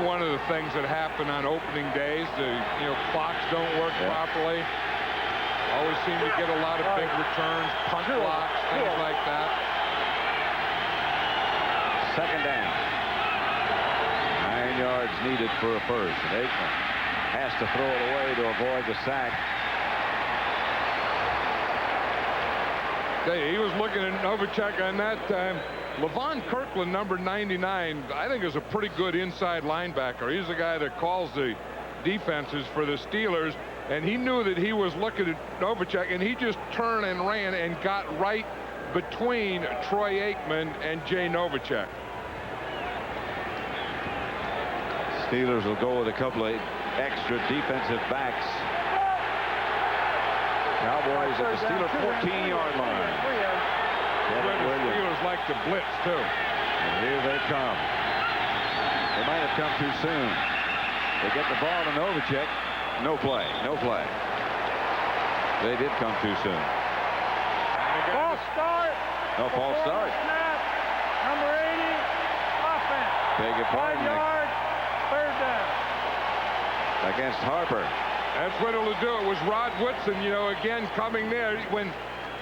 One of the things that happen on opening days, the clocks don't work properly. Always seem to get a lot of big returns, punt blocks, things like that. Second down. 9 yards needed for a first, and Aikman has to throw it away to avoid the sack. He was looking at Novacek on that time. Levon Kirkland, number 99, I think is a pretty good inside linebacker. He's the guy that calls the defenses for the Steelers, and he knew that he was looking at Novacek, and he just turned and ran and got right between Troy Aikman and Jay Novacek. Steelers will go with a couple of extra defensive backs. Cowboys at the Steelers 14-yard line. The Steelers like to blitz, too. And here they come. They might have come too soon. They get the ball to Novacek. No play. No play. They did come too soon. False start. No false start. Snap. Number 80. Offense. Beg your 5 pardon. yards. Third down. Against Harper. That's what it'll do. It was Rod Woodson, again coming there.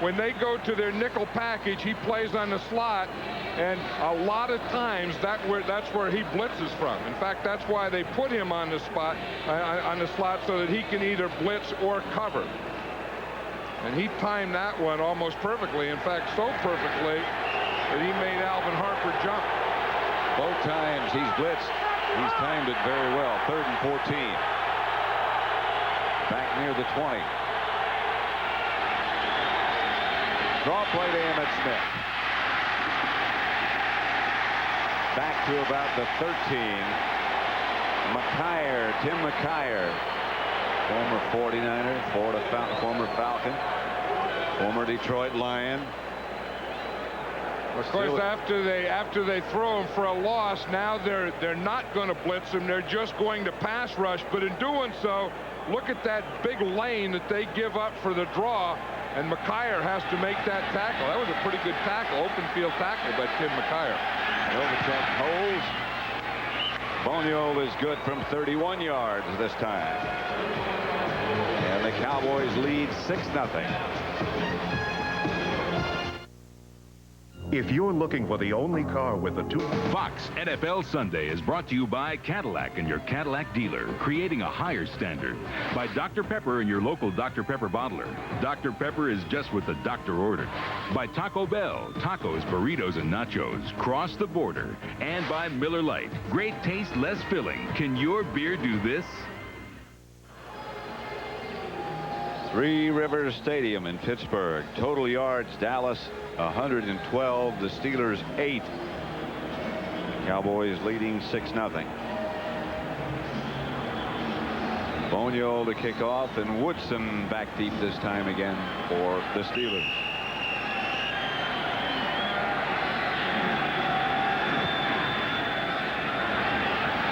When they go to their nickel package, he plays on the slot, and a lot of times that's where he blitzes from. In fact, that's why they put him on the spot, on the slot, so that he can either blitz or cover. And he timed that one almost perfectly. In fact, so perfectly that he made Alvin Harper jump. Both times he's blitzed, he's timed it very well. 3rd and 14. Back near the 20. Draw play to Emmitt Smith. Back to about the 13. Tim McKyer, former 49er, former Falcon, former Detroit Lion. Of course, after they throw him for a loss, now they're not going to blitz him. They're just going to pass rush. But in doing so, look at that big lane that they give up for the draw. And McKyer has to make that tackle. That was a pretty good tackle, open field tackle by Tim McKyer. Novacek holds. Boniol is good from 31 yards this time. And the Cowboys lead 6-0. If you're looking for the only car with the two... Fox NFL Sunday is brought to you by Cadillac and your Cadillac dealer, creating a higher standard. By Dr. Pepper and your local Dr. Pepper bottler. Dr. Pepper is just what the doctor ordered. By Taco Bell, tacos, burritos, and nachos. Cross the border. And by Miller Lite. Great taste, less filling. Can your beer do this? Three Rivers Stadium in Pittsburgh. Total yards, Dallas 112. The Steelers 8. Cowboys leading 6-0. Boniol to kick off, and Woodson back deep this time again for the Steelers.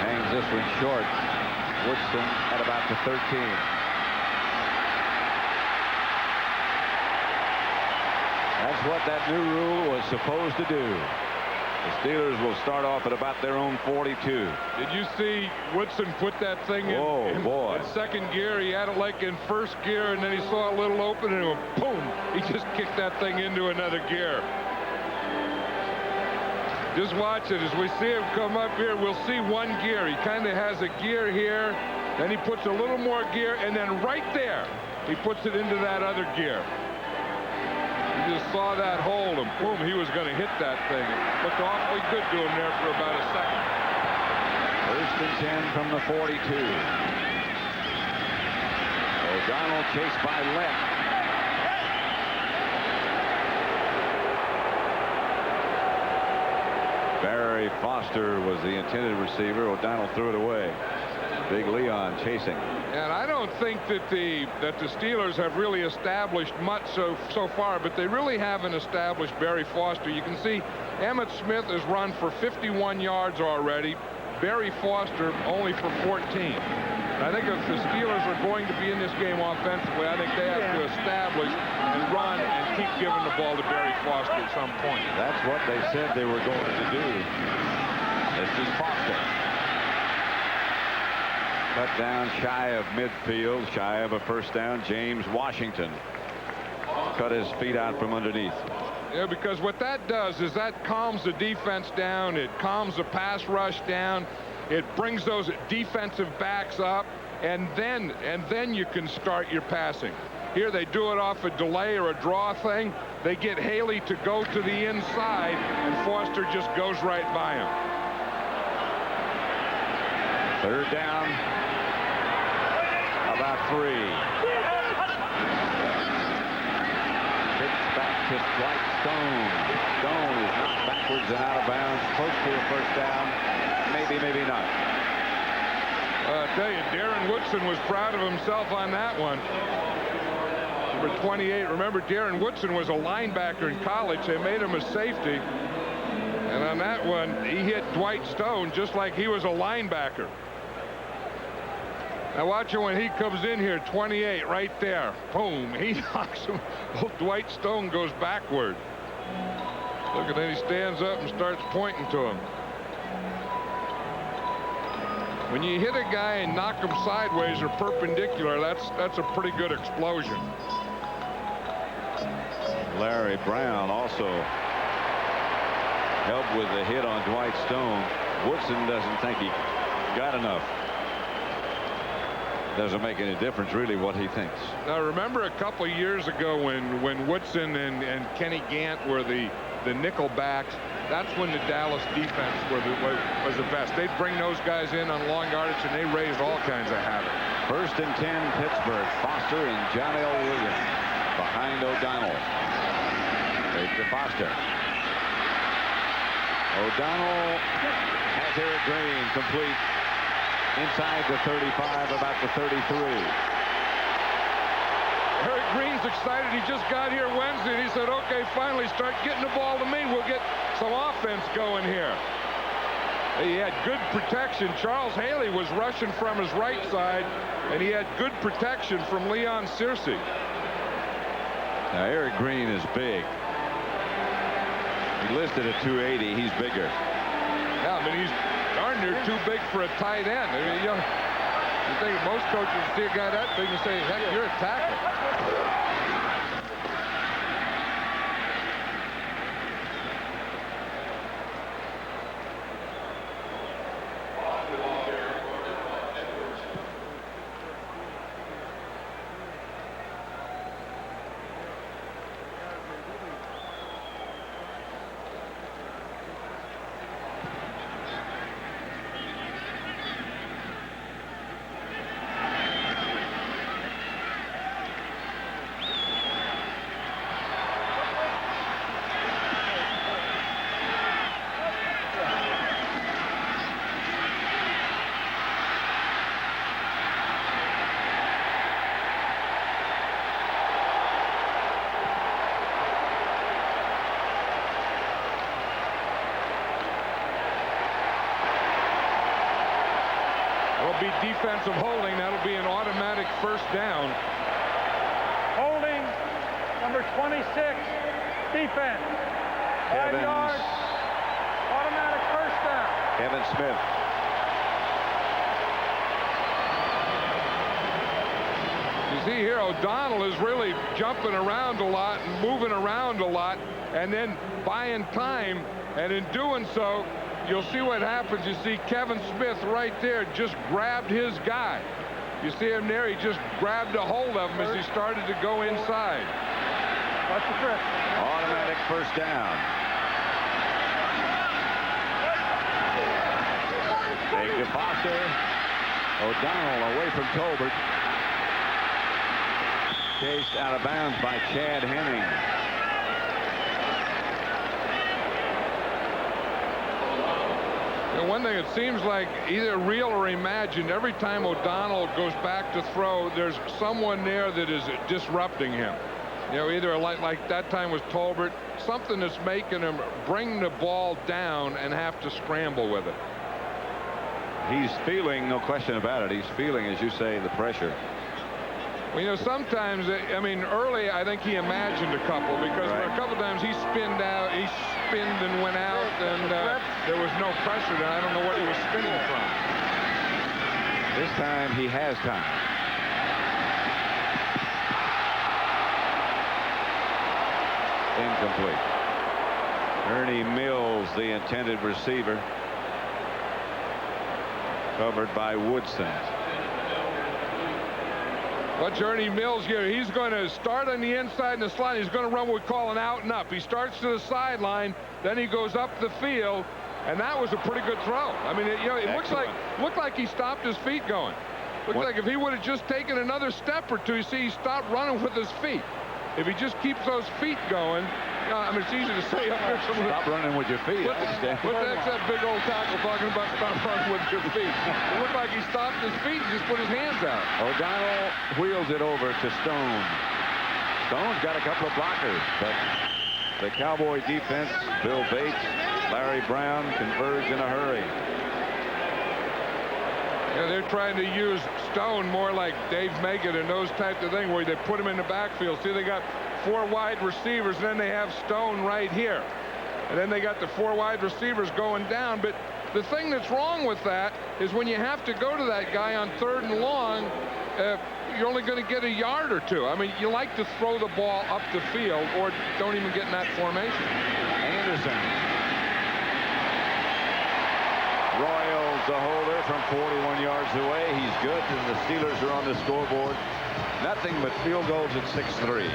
Hangs this one short. Woodson at about the 13. That's what that new rule was supposed to do. The Steelers will start off at about their own 42. Did you see Woodson put that thing in second gear? He had it like in first gear, and then he saw a little opening, and boom, he just kicked that thing into another gear. Just watch it. As we see him come up here, we'll see one gear. He kind of has a gear here, then he puts a little more gear, and then right there, he puts it into that other gear. He just saw that hole, and boom, he was going to hit that thing. It looked awfully good to him there for about a second. 1st and 10 from the 42. O'Donnell chased by left. Barry Foster was the intended receiver. O'Donnell threw it away. Big Leon chasing. And I don't think that the Steelers have really established much so far, but they really haven't established Barry Foster. You can see Emmitt Smith has run for 51 yards already. Barry Foster only for 14. I think if the Steelers are going to be in this game offensively, I think they have to establish and run and keep giving the ball to Barry Foster at some point. That's what they said they were going to do. This is Foster. Cut down shy of midfield, shy of a first down. James Washington cut his feet out from underneath. Yeah, because what that does is that calms the defense down. It calms the pass rush down. It brings those defensive backs up, and then you can start your passing. Here they do it off a delay or a draw thing. They get Hayley to go to the inside, and Foster just goes right by him. 3rd down. About 3. Pitch back to Dwight Stone. Stone is knocked backwards and out of bounds. Close to a first down. Maybe, maybe not. I'll tell you, Darren Woodson was proud of himself on that one. Number 28. Remember, Darren Woodson was a linebacker in college. They made him a safety. And on that one, he hit Dwight Stone just like he was a linebacker. Now watch it when he comes in here, 28 right there. Boom, he knocks him. Oh, Dwight Stone goes backward. Look, and then he stands up and starts pointing to him. When you hit a guy and knock him sideways or perpendicular, that's a pretty good explosion. Larry Brown also helped with the hit on Dwight Stone. Woodson doesn't think he got enough. Doesn't make any difference really what he thinks. Now remember a couple of years ago when Woodson and Kenny Gant were the nickel backs, that's when the Dallas defense was the best. They'd bring those guys in on long yardage and they raised all kinds of havoc. 1st and 10 Pittsburgh. Foster and John L. Williams behind O'Donnell. Fake to Foster. O'Donnell has Eric Green complete inside the 35, about the 33. Eric Green's excited. He just got here Wednesday, and he said, okay, finally start getting the ball to me. We'll get some offense going here. He had good protection. Charles Hayley was rushing from his right side, and he had good protection from Leon Searcy. Now, Eric Green is big. He listed at 280. He's bigger. Yeah, I mean, he's darn near too big for a tight end. I mean, you think most coaches see a guy that big and say, heck, you're a tackle. Be defensive holding. That'll be an automatic first down. Holding, number 26, defense. 5 yards, automatic first down. Kevin Smith. You see here, O'Donnell is really jumping around a lot and moving around a lot and then buying time, and in doing so, you'll see what happens. You see Kevin Smith right there just grabbed his guy. You see him there, he just grabbed a hold of him as he started to go inside. Watch the trip. Automatic first down. Take to Foster. O'Donnell away from Tolbert. Chased out of bounds by Chad Henning. One thing, it seems like either real or imagined, every time O'Donnell goes back to throw, there's someone there that is disrupting him. You know, either like that time was Tolbert, something that's making him bring the ball down and have to scramble with it. He's feeling, no question about it, he's feeling, as you say, the pressure. Well, you know, sometimes, I mean, early, I think he imagined a couple, because a couple times he spinned and went out, and there was no pressure there. I don't know what he was spinning from. This time he has time. Incomplete. Ernie Mills, the intended receiver, covered by Woodson. What's Ernie Mills here? He's going to start on the inside in the slot. He's going to run what we call an out and up. He starts to the sideline, then he goes up the field, and that was a pretty good throw. I mean, it looked like he stopped his feet going. Looked like if he would have just taken another step or two, you see, he stopped running with his feet. If he just keeps those feet going, I mean, it's easy to say up here. Stop running with your feet. What's that big old tackle talking about stop running with your feet? It looked like he stopped his feet and just put his hands out. O'Donnell wheels it over to Stone. Stone's got a couple of blockers, but the Cowboy defense, Bill Bates, Larry Brown, converge in a hurry. Yeah, they're trying to use Stone more like Dave Megan and those types of things, where they put him in the backfield. See, they got 4 wide receivers, and then they have Stone right here. And then they got the 4 wide receivers going down. But the thing that's wrong with that is when you have to go to that guy on 3rd and long, you're only going to get a yard or two. I mean, you like to throw the ball up the field or don't even get in that formation. Anderson. Royals, the holder, from 41 yards away. He's good, and the Steelers are on the scoreboard. Nothing but field goals at 6-3.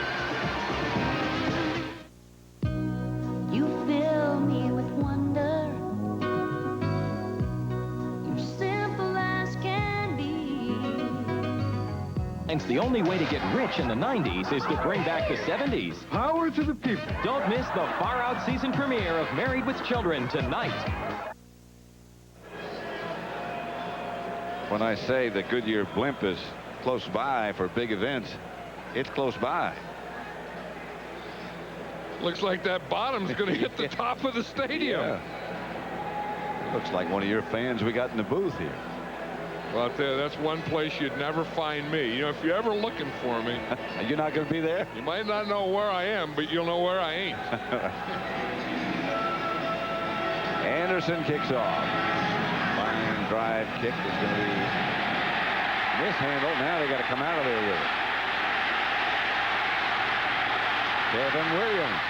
You fill me with wonder. You're simple as can be. And the only way to get rich in the 90s is to bring back the 70s. Power to the people. Don't miss the far-out season premiere of Married with Children tonight. When I say the Goodyear blimp is close by for big events, it's close by. Looks like that bottom's going to hit the top of the stadium. Yeah. Looks like one of your fans we got in the booth here. Well, I'll tell you, that's one place you'd never find me. You know, if you're ever looking for me. You're not going to be there? You might not know where I am, but you'll know where I ain't. Anderson kicks off. Fine drive kick is going to be mishandled. Now they got to come out of there with it. Kevin Williams.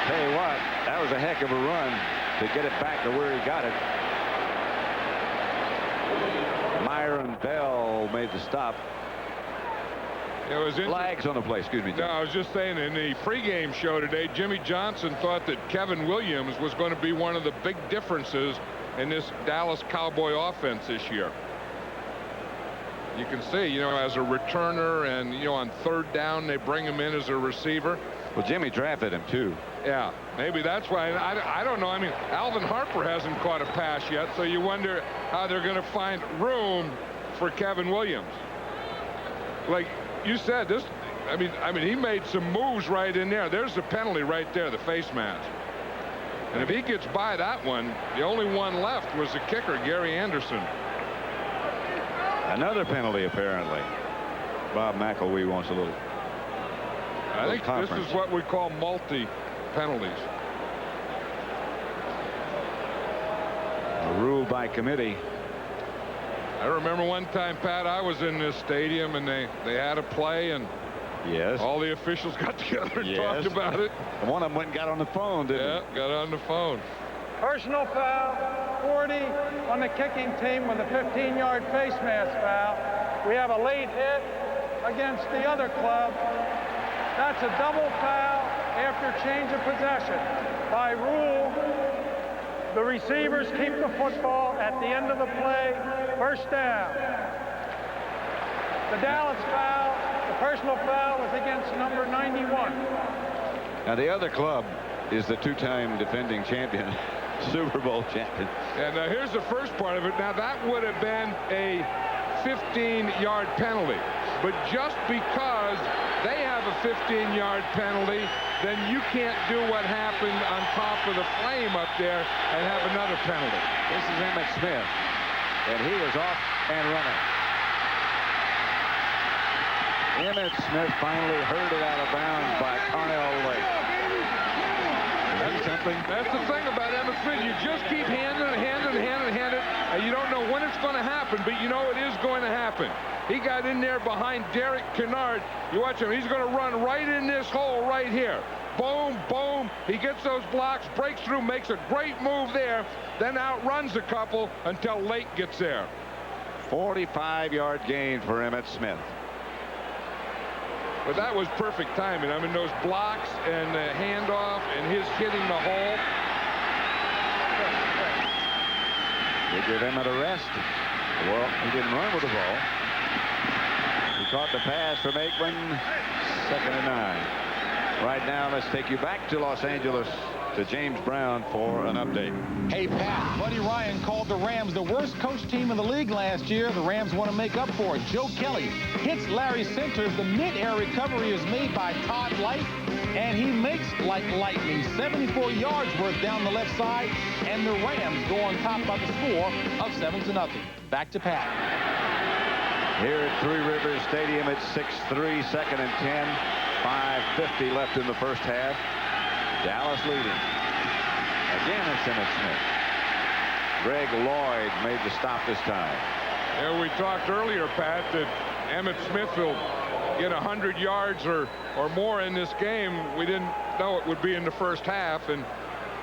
Tell you what, that was a heck of a run to get it back to where he got it. Myron Bell made the stop. It was flags on the play. Excuse me, Jim. No, I was just saying, in the pregame show today, Jimmy Johnson thought that Kevin Williams was going to be one of the big differences in this Dallas Cowboy offense this year. You can see, you know, as a returner, and, you know, on 3rd down, they bring him in as a receiver. Well, Jimmy drafted him, too. Yeah, maybe that's why. I don't know. I mean, Alvin Harper hasn't caught a pass yet, so you wonder how they're going to find room for Kevin Williams. Like you said, this, I mean, he made some moves right in there. There's the penalty right there, the face mask. And if he gets by that one, the only one left was the kicker, Gary Anderson. Another penalty, apparently. Bob McElwee wants a little. I think this is what we call multi-penalties. A rule by committee. I remember one time, Pat, I was in this stadium, and they had a play, and yes, all the officials got together and talked about it. And one of them went and got on the phone, didn't he? Yeah, got on the phone. Personal foul. 40 on the kicking team with a 15-yard face mask foul. We have a late hit against the other club. That's a double foul after change of possession. By rule, the receivers keep the football at the end of the play, first down. The Dallas foul, the personal foul, was against number 91. Now, the other club is the two-time defending champion, Super Bowl champion. And here's the first part of it. Now, that would have been a 15-yard penalty. But just because they have a 15-yard penalty, then you can't do what happened on top of the flame up there and have another penalty. This is Emmitt Smith, and he is off and running. Emmitt Smith finally herded out of bounds by Boniol. That's the thing about Emmitt Smith. You just keep handing it, and you don't know when it's going to happen, but you know it is going to happen. He got in there behind Derek Kennard. You watch him. He's going to run right in this hole right here. Boom, boom. He gets those blocks, breaks through, makes a great move there, then outruns a couple until Lake gets there. 45-yard gain for Emmitt Smith. But that was perfect timing. I mean, those blocks and the handoff and his hitting the hole. They give Emmitt a rest. Well, he didn't run with the ball. He caught the pass from Aikman. 2nd and 9. Right now, let's take you back to Los Angeles to James Brown for an update. Hey, Pat, Buddy Ryan called the Rams the worst coach team in the league last year. The Rams want to make up for it. Joe Kelly hits Larry Centers. The mid-air recovery is made by Todd Light, and he makes like lightning. 74 yards worth down the left side, and the Rams go on top by the score of 7-0. Back to Pat. Here at Three Rivers Stadium, it's 6-3, 2nd and 10. 5:50 left in the first half. Dallas leading. Again, it's Emmitt Smith. Greg Lloyd made the stop this time. Yeah, we talked earlier, Pat, that Emmitt Smith will get 100 yards or more in this game. We didn't know it would be in the first half, and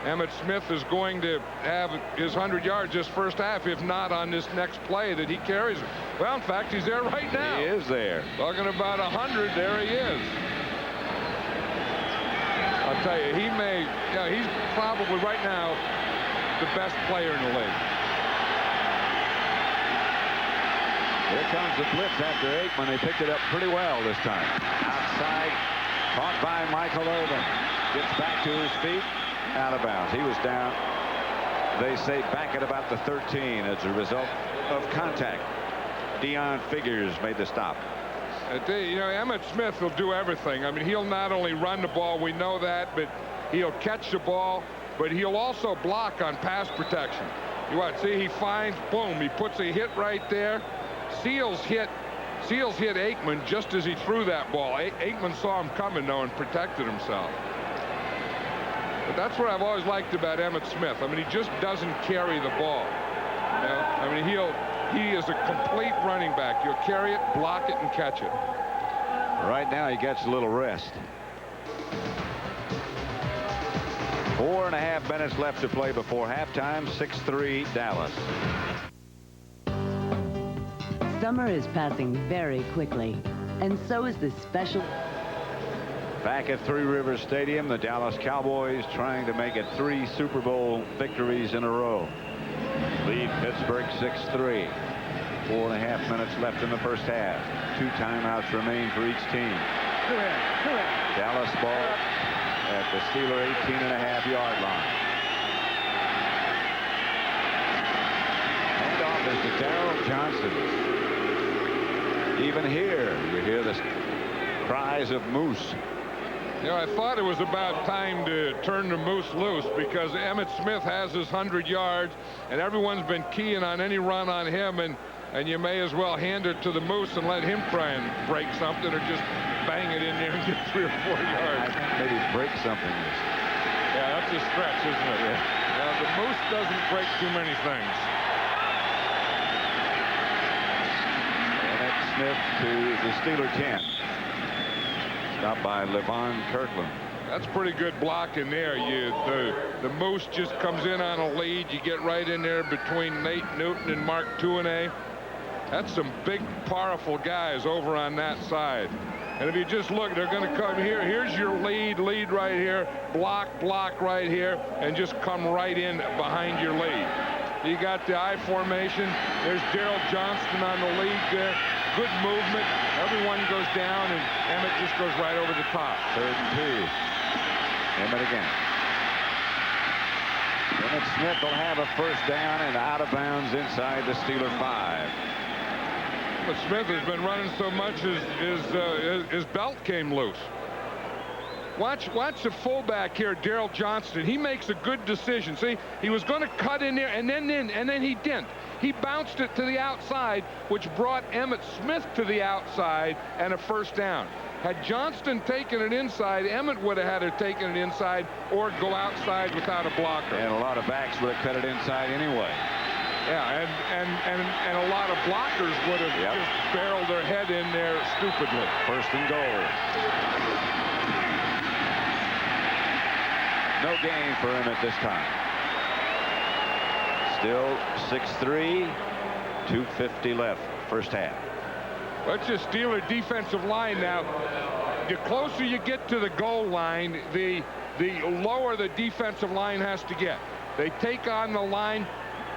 Emmitt Smith is going to have his 100 yards this first half, if not on this next play that he carries. Well, in fact, he's there right now. He is there. Talking about 100, there he is. I'll tell you, he's probably right now the best player in the league. Here comes the blitz after Aikman. They picked it up pretty well this time. Outside, caught by Michael Irvin. Gets back to his feet, out of bounds. He was down, they say, back at about the 13 as a result of contact. Dion Figures made the stop. You know, Emmitt Smith will do everything. I mean, he'll not only run the ball, we know that, but he'll catch the ball, but he'll also block on pass protection. You watch, see, he finds, boom, he puts a hit right there. Seals hit Aikman just as he threw that ball. Aikman saw him coming, though, and protected himself. But that's what I've always liked about Emmitt Smith. I mean, he just doesn't carry the ball. You know? I mean, he is a complete running back. You'll carry it, block it, and catch it. Right now, he gets a little rest. 4.5 minutes left to play before halftime. 6-3 Dallas. Summer is passing very quickly, and so is this special. Back at Three Rivers Stadium, the Dallas Cowboys trying to make it 3 Super Bowl victories in a row. Lead Pittsburgh 6-3. 4.5 minutes left in the first half. 2 timeouts remain for each team. Dallas ball at the Steeler 18.5-yard line. Handoff is to Daryl Johnston. Even here, you hear the cries of Moose. You know, I thought it was about time to turn the Moose loose because Emmitt Smith has his 100 yards, and everyone's been keying on any run on him, and you may as well hand it to the Moose and let him try and break something or just bang it in there and get 3 or 4 yards. Maybe break something. Yeah, that's a stretch, isn't it? Yeah. The Moose doesn't break too many things. Smith to the Steeler 10. Stopped by Levon Kirkland. That's pretty good blocking there. The Moose just comes in on a lead. You get right in there between Nate Newton and Mark Tuinei. That's some big, powerful guys over on that side. And if you just look, they're going to come here. Here's your lead right here, block right here, and just come right in behind your lead. You got the I formation. There's Daryl Johnston on the lead there. Good movement. Everyone goes down, and Emmitt just goes right over the top. 3rd and 2. Emmitt again. Emmitt Smith will have a first down and out of bounds inside the Steeler 5. But Smith has been running so much his belt came loose. Watch the fullback here, Daryl Johnston. He makes a good decision. See, he was going to cut in there, and then he didn't. He bounced it to the outside, which brought Emmitt Smith to the outside and a first down. Had Johnston taken it inside, Emmitt would have had to taken it inside or go outside without a blocker. And a lot of backs would have cut it inside anyway. Yeah, and a lot of blockers would have just barreled their head in there stupidly. 1st and goal. No gain for Emmitt this time. Still 6'3", 250 left, first half. Let's just Steeler defensive line now. The closer you get to the goal line, the lower the defensive line has to get. They take on the line.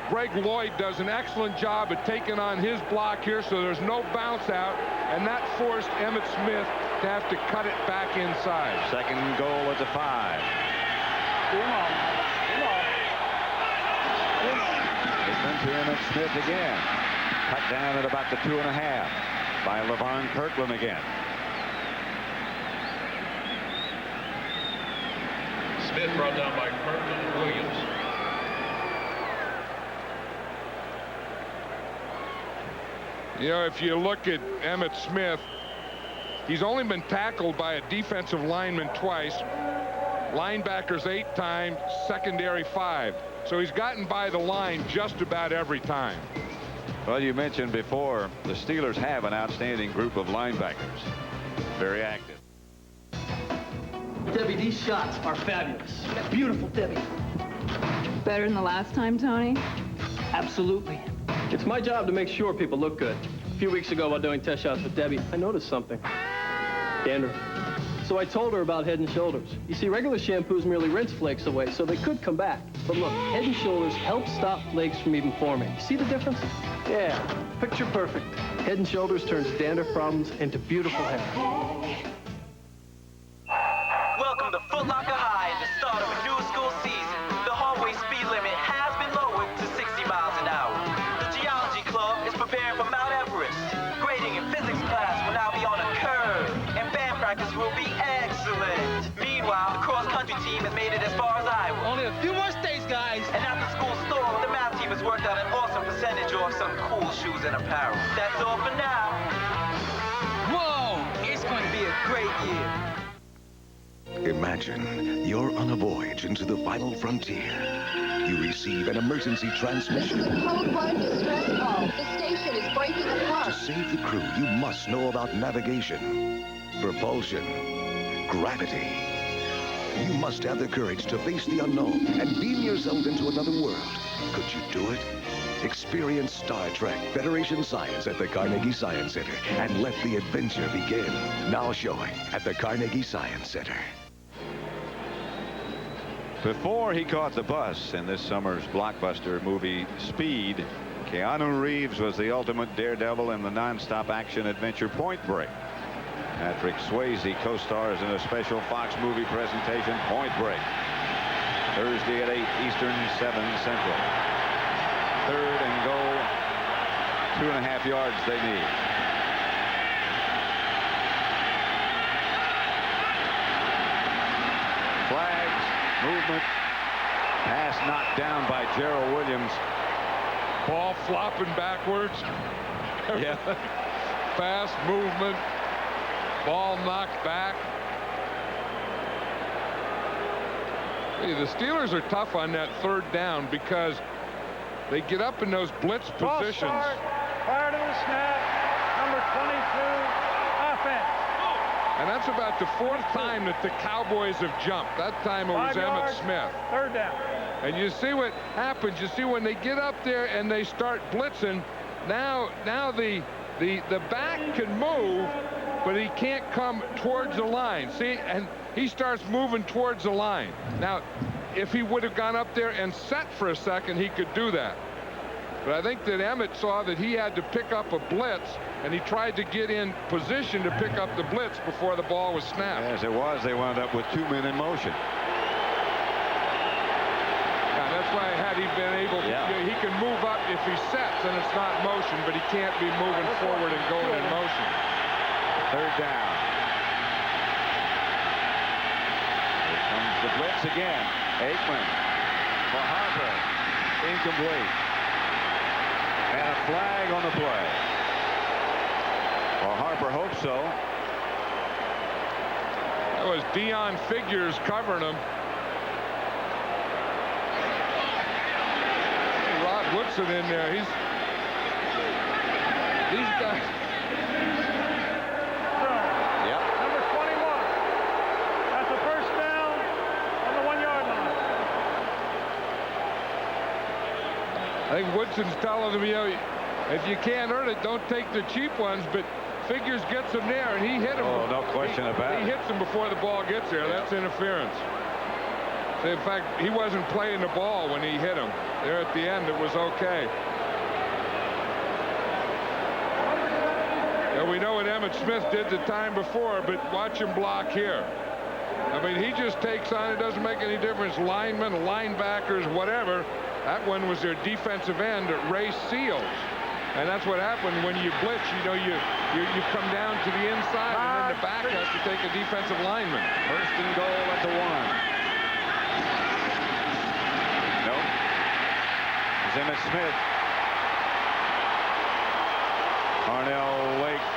Greg Lloyd does an excellent job at taking on his block here, so there's no bounce out, and that forced Emmitt Smith to have to cut it back inside. 2nd goal at the 5. Aikman to Emmitt Smith again. Cut down at about the 2.5 by LeVon Kirkland again. Smith brought down by Kirkland and Williams. You know, if you look at Emmitt Smith, he's only been tackled by a defensive lineman twice, linebackers 8 times, secondary 5. So he's gotten by the line just about every time. Well, you mentioned before, the Steelers have an outstanding group of linebackers. Very active. Debbie, these shots are fabulous. Beautiful, Debbie. Better than the last time, Tony? Absolutely. It's my job to make sure people look good. A few weeks ago while doing test shots with Debbie, I noticed something. Dandruff. So I told her about Head & Shoulders. You see, regular shampoos merely rinse flakes away, so they could come back. But look, Head & Shoulders helps stop flakes from even forming. See the difference? Yeah, picture perfect. Head & Shoulders turns dandruff problems into beautiful hair. Welcome to Foot Locker High and the start of a new school season. The hallway speed limit has been lowered to 60 miles an hour. The Geology Club is preparing for Mount Everest. Grading and physics class will now be on a curve, and band practice will be excellent. Meanwhile, the cross-country team has made it as far as Iowa. Only a few more states, guys. And at the school store, the math team has worked out an awesome percentage off some cool shoes and apparel. That's all for now. Whoa! It's going to be a great year. Imagine you're on a voyage into the final frontier. You receive an emergency transmission. Code 1 distress call. The station is breaking apart. To save the crew, you must know about navigation, propulsion, gravity. You must have the courage to face the unknown and beam yourself into another world. Could you do it? Experience Star Trek Federation Science at the Carnegie Science Center and let the adventure begin. Now showing at the Carnegie Science Center. Before he caught the bus in this summer's blockbuster movie Speed, Keanu Reeves was the ultimate daredevil in the non-stop action adventure Point Break. Patrick Swayze co-stars in a special Fox movie presentation, Point Break. Thursday at 8 Eastern, 7 Central. 3rd and goal. 2.5 yards they need. Flags, movement, pass knocked down by Gerald Williams. Ball flopping backwards. Yeah. Fast movement. Ball knocked back. Hey, the Steelers are tough on that 3rd down because they get up in those blitz positions. Prior to the snap, number 22, offense. And that's about the 4th time that the Cowboys have jumped. That time it was Emmitt Smith. 3rd down. And you see what happens. You see when they get up there and they start blitzing, now the back can move, but he can't come towards the line. See, and he starts moving towards the line. Now, if he would have gone up there and set for a second, he could do that. But I think that Emmitt saw that he had to pick up a blitz, and he tried to get in position to pick up the blitz before the ball was snapped. As it was, they wound up with 2 men in motion. Yeah, that's why had he been able to, he can move up if he sets and it's not motion, but he can't be moving forward and going in motion. 3rd down. Here comes the blitz again. Aikman for Harper. Incomplete. And a flag on the play. Well, Harper hopes so. That was Dion Figures covering him. Rod Woodson in there. These guys. Yep. Number 21. That's a 1st down on the 1-yard line. I think Woodson's telling him, you know, if you can't earn it, don't take the cheap ones, but Figures gets him there, and he hit him. Oh, no question about it. He hits him before the ball gets there. That's interference. In fact, he wasn't playing the ball when he hit him. There at the end, it was okay. Yeah, we know what Emmitt Smith did the time before, but watch him block here. I mean, he just takes on. It doesn't make any difference. Linemen, linebackers, whatever. That one was their defensive end, Ray Seals. And that's what happened when you blitz. You know, you come down to the inside, and then the back has to take a defensive lineman. 1st and goal at the 1. Nope. It's Emmitt Smith. Carnell Lake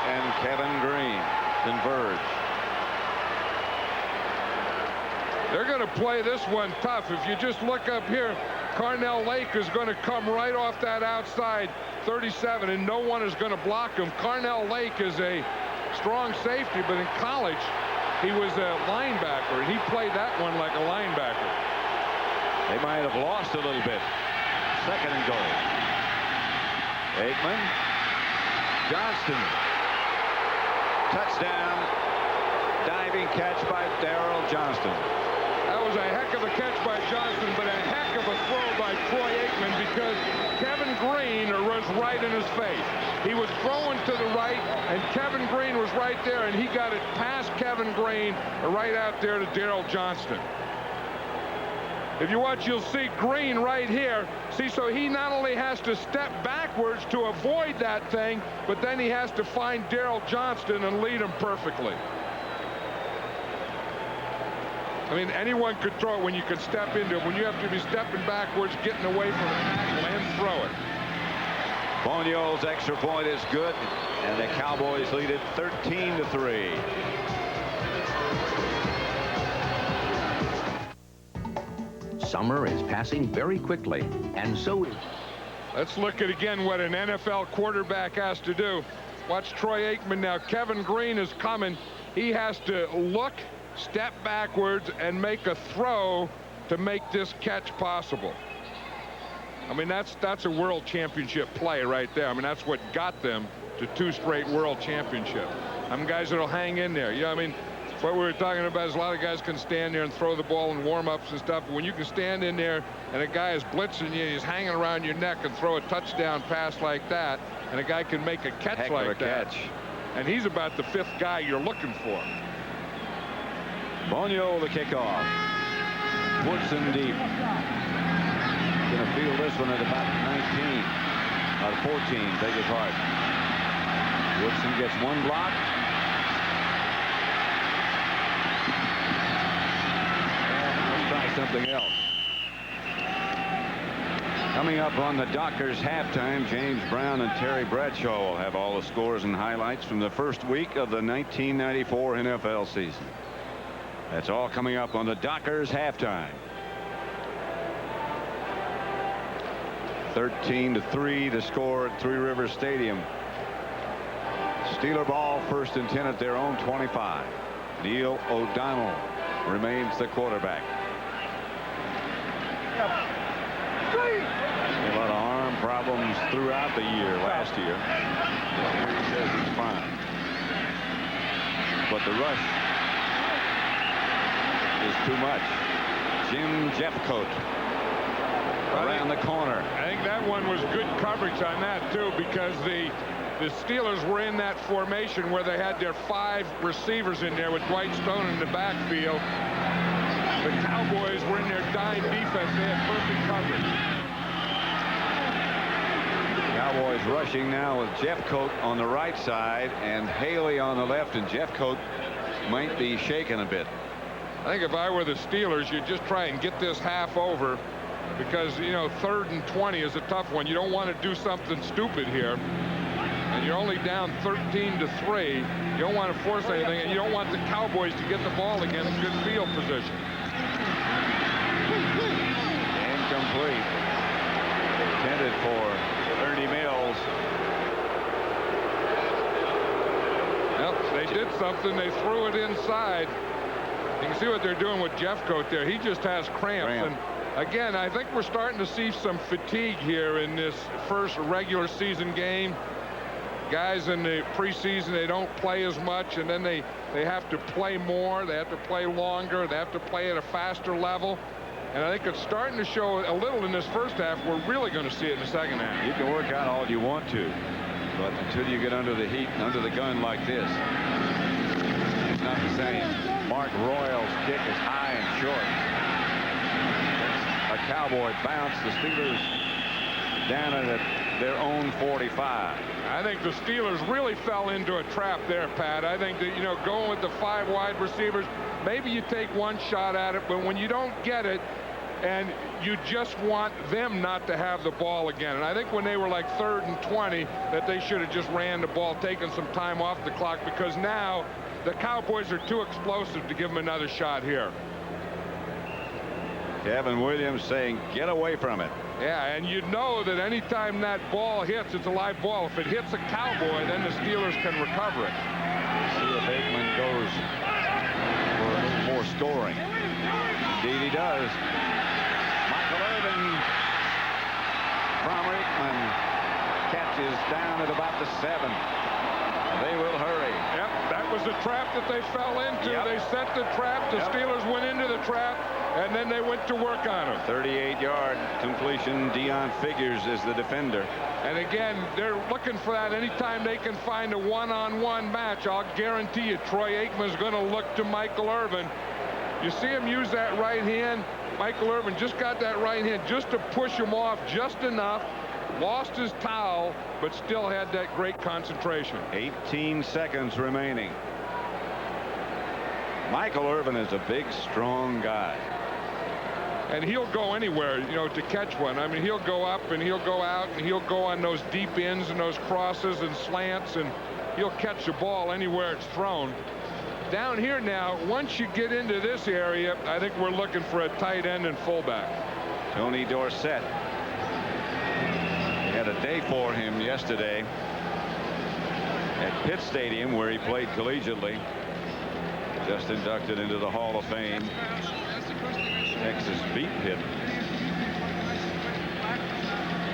and Kevin Green converge. They're going to play this one tough. If you just look up here, Carnell Lake is going to come right off that outside 37, and no one is going to block him. Carnell Lake is a strong safety, but in college, he was a linebacker, and he played that one like a linebacker. They might have lost a little bit. 2nd and goal. Aikman. Johnston. Touchdown. Diving catch by Daryl Johnston. That was a heck of a catch by Johnston, but a heck of a throw by Troy Aikman, because Kevin Green was right in his face. He was throwing to the right, and Kevin Green was right there, and he got it past Kevin Green right out there to Daryl Johnston. If you watch, you'll see Green right here. See, so he not only has to step backwards to avoid that thing, but then he has to find Daryl Johnston and lead him perfectly. I mean, anyone could throw it when you can step into it. When you have to be stepping backwards, getting away from the tackle, and throw it. Boniol's extra point is good, and the Cowboys lead it 13-3. Summer is passing very quickly, and so is... Let's look at again what an NFL quarterback has to do. Watch Troy Aikman now. Kevin Green is coming. He has to look, step backwards, and make a throw to make this catch possible. I mean, that's a world championship play right there. I mean, that's what got them to 2 straight world championships. I mean, guys that'll hang in there. You know, I mean, what we were talking about is a lot of guys can stand there and throw the ball in warm-ups and stuff. But when you can stand in there and a guy is blitzing you, he's hanging around your neck and throw a touchdown pass like that, and a guy can make a catch like that. And he's about the 5th guy you're looking for. Boniol the kickoff. Woodson deep. Going to field this one at about 19. 14, beg his pardon. Woodson gets 1 block. Something else. Coming up on the Dockers halftime, James Brown and Terry Bradshaw will have all the scores and highlights from the first week of the 1994 NFL season. That's all coming up on the Dockers halftime. 13-3 the score at Three Rivers Stadium. Steeler ball, 1st and 10 at their own 25. Neil O'Donnell remains the quarterback. A lot of arm problems throughout the year last year. Here he says he's fine. But the rush is too much. Jim Jeffcoats around the corner. I think that one was good coverage on that too, because the Steelers were in that formation where they had their 5 receivers in there with Dwight Stone in the backfield. The Cowboys were in their dime defense. They had perfect coverage. Cowboys rushing now with Jeffcoats on the right side and Hayley on the left, and Jeffcoats might be shaken a bit. I think if I were the Steelers, you'd just try and get this half over, because, you know, 3rd and 20 is a tough one. You don't want to do something stupid here. And you're only down 13-3. You don't want to force anything, and you don't want the Cowboys to get the ball again in good field position. Incomplete. Intended for Ernie Mills. Well, they did something. They threw it inside. You can see what they're doing with Jeffcoats there. He just has cramps. And again, I think we're starting to see some fatigue here in this first regular season game. Guys in the preseason, they don't play as much, and then they have to play more. They have to play longer. They have to play at a faster level. And I think it's starting to show a little in this first half. We're really going to see it in the second half. You can work out all you want to, but until you get under the heat and under the gun like this, it's not the same. Mark Royal's kick is high and short. A Cowboy bounce. The Steelers down at their own 45. I think the Steelers really fell into a trap there, Pat. I think that, you know, going with the 5 wide receivers, maybe you take one shot at it, but when you don't get it, and you just want them not to have the ball again. And I think when they were like 3rd and 20, that they should have just ran the ball, taken some time off the clock, because now the Cowboys are too explosive to give them another shot here. Kevin Williams saying, get away from it. Yeah, and you know that anytime that ball hits, it's a live ball. If it hits a Cowboy, then the Steelers can recover it. See if Aikman goes for a little more scoring. Indeed he does. Michael Irvin from Aikman catches down at about the 7. They will hurry. Yep, that was the trap that they fell into. Yep. They set the trap. The Steelers went into the trap, and then they went to work on him. 38-yard completion. Dion Figures is the defender. And again, they're looking for that anytime they can find a one-on-one match. I'll guarantee you Troy Aikman's going to look to Michael Irvin. You see him use that right hand. Michael Irvin just got that right hand just to push him off just enough. Lost his towel, but still had that great concentration. 18 seconds remaining. Michael Irvin is a big, strong guy. And he'll go anywhere, you know, to catch one. I mean, he'll go up and he'll go out and he'll go on those deep ends and those crosses and slants, and he'll catch the ball anywhere it's thrown. Down here now, once you get into this area, I think we're looking for a tight end and fullback. Tony Dorsett. Had a day for him yesterday at Pitt Stadium, where he played collegiately. Just inducted into the Hall of Fame. Texas beat Pitt.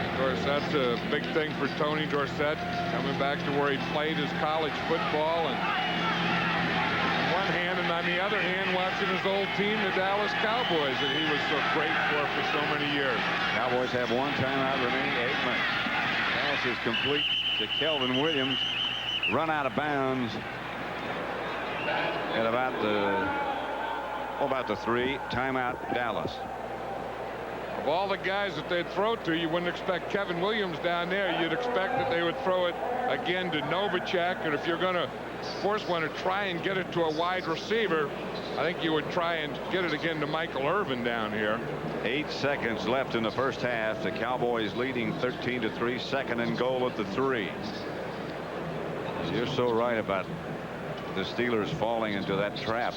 Of course, that's a big thing for Tony Dorsett, coming back to where he played his college football, and on one hand, and on the other hand, watching his old team, the Dallas Cowboys, that he was so great for so many years. Cowboys have one timeout remaining. Aikman. Pass is complete to Kelvin Williams. Run out of bounds at about the 3. Timeout, Dallas. Of all the guys that they'd throw to, you wouldn't expect Kevin Williams down there. You'd expect that they would throw it again to Novacek, and if you're going to force one to try and get it to a wide receiver, I think you would try and get it again to Michael Irvin down here. 8 seconds left in the first half. The Cowboys leading 13-3. 2nd and goal at the 3. You're so right about the Steelers falling into that trap.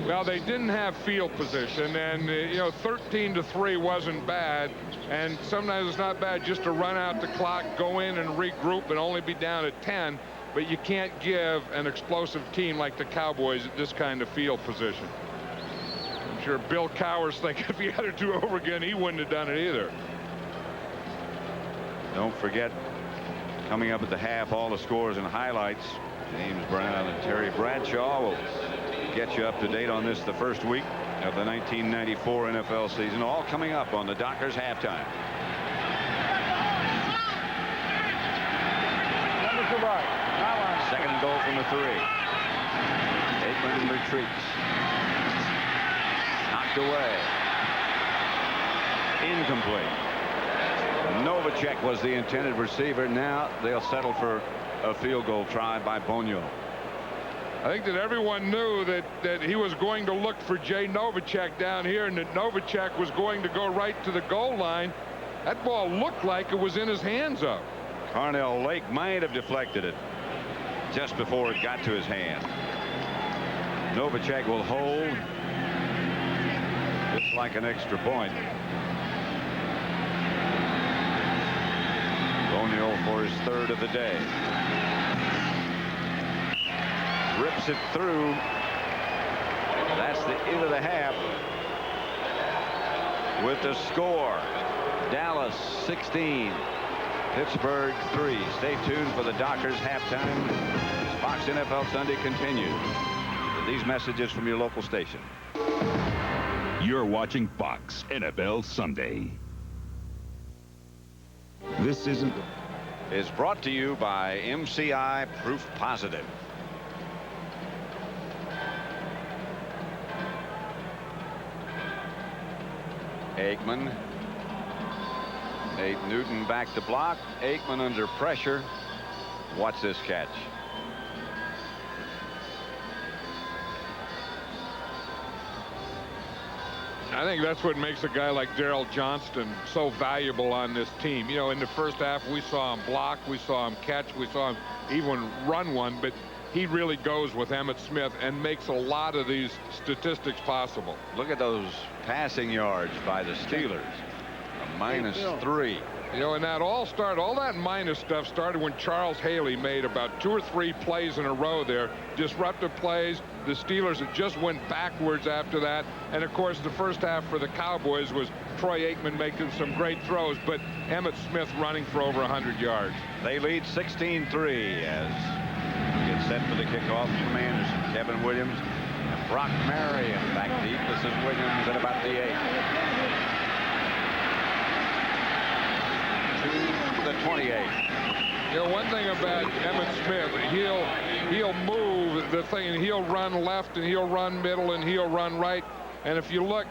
Well, they didn't have field position, and you know, 13-3 wasn't bad, and sometimes it's not bad just to run out the clock, go in and regroup, and only be down at 10. but you can't give an explosive team like the Cowboys this kind of field position. I'm sure Bill Cowers thinks if he had to do it over again, he wouldn't have done it either. Don't forget, coming up at the half, all the scores and highlights. James Brown and Terry Bradshaw will get you up to date on this, the first week of the 1994 NFL season, all coming up on the Dockers halftime. Second goal from the 3. Aikman retreats. Knocked away. Incomplete. Novacek was the intended receiver. Now they'll settle for a field goal try by Boniol. I think that everyone knew that he was going to look for Jay Novacek down here, and that Novacek was going to go right to the goal line. That ball looked like it was in his hands, though. Carnell Lake might have deflected it just before it got to his hand. Novacek will hold. Looks like an extra point. Boniol for his 3rd of the day. Rips it through. That's the end of the half. With the score, Dallas 16, Pittsburgh 3. Stay tuned for the Dockers halftime. Fox NFL Sunday continues. With these messages from your local station. You're watching Fox NFL Sunday. This is brought to you by MCI Proof Positive. Aikman. Nate Newton back to block. Aikman under pressure. Watch this catch. I think that's what makes a guy like Daryl Johnston so valuable on this team. You know, in the first half, we saw him block, we saw him catch, we saw him even run one, but he really goes with Emmitt Smith and makes a lot of these statistics possible. Look at those passing yards by the Steelers. A -3. You know, and that all that minus stuff started when Charles Hayley made about 2 or 3 plays in a row there, disruptive plays. The Steelers had just went backwards after that. And of course, the first half for the Cowboys was Troy Aikman making some great throws, but Emmitt Smith running for over 100 yards. They lead 16-3 as we get set for the kickoff. Jim Anderson, Kevin Williams, and Brock Marion back deep. This is Williams at about the 8. To the 28. You know, one thing about Emmitt Smith, he'll move the thing, and he'll run left, and he'll run middle, and he'll run right. And if you look,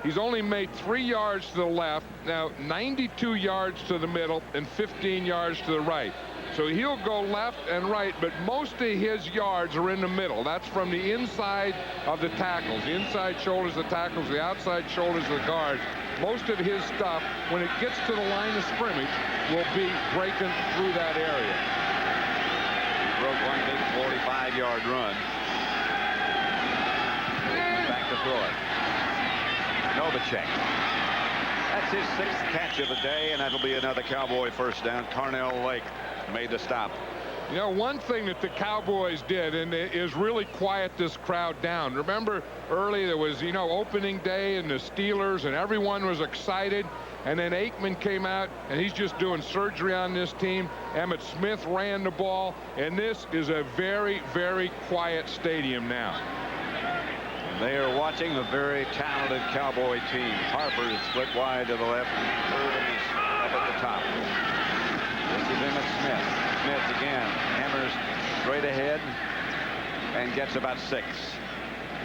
he's only made 3 yards to the left, now 92 yards to the middle, and 15 yards to the right. So he'll go left and right, but most of his yards are in the middle. That's from the inside of the tackles, the inside shoulders of the tackles, the outside shoulders of the guards. Most of his stuff, when it gets to the line of scrimmage, will be breaking through that area. He broke one big 45-yard run. Back to throw it. Novacek. That's his 6th catch of the day, and that'll be another Cowboy first down. Carnell Lake made the stop. You know, one thing that the Cowboys did, and is really quiet this crowd down. Remember early there was, you know, opening day and the Steelers, and everyone was excited. And then Aikman came out, and he's just doing surgery on this team. Emmitt Smith ran the ball, and this is a very, very quiet stadium now. They are watching a very talented Cowboy team. Harper is split wide to the left. Irvin is up at the top. This is Emmitt Smith. Smith again hammers straight ahead and gets about 6.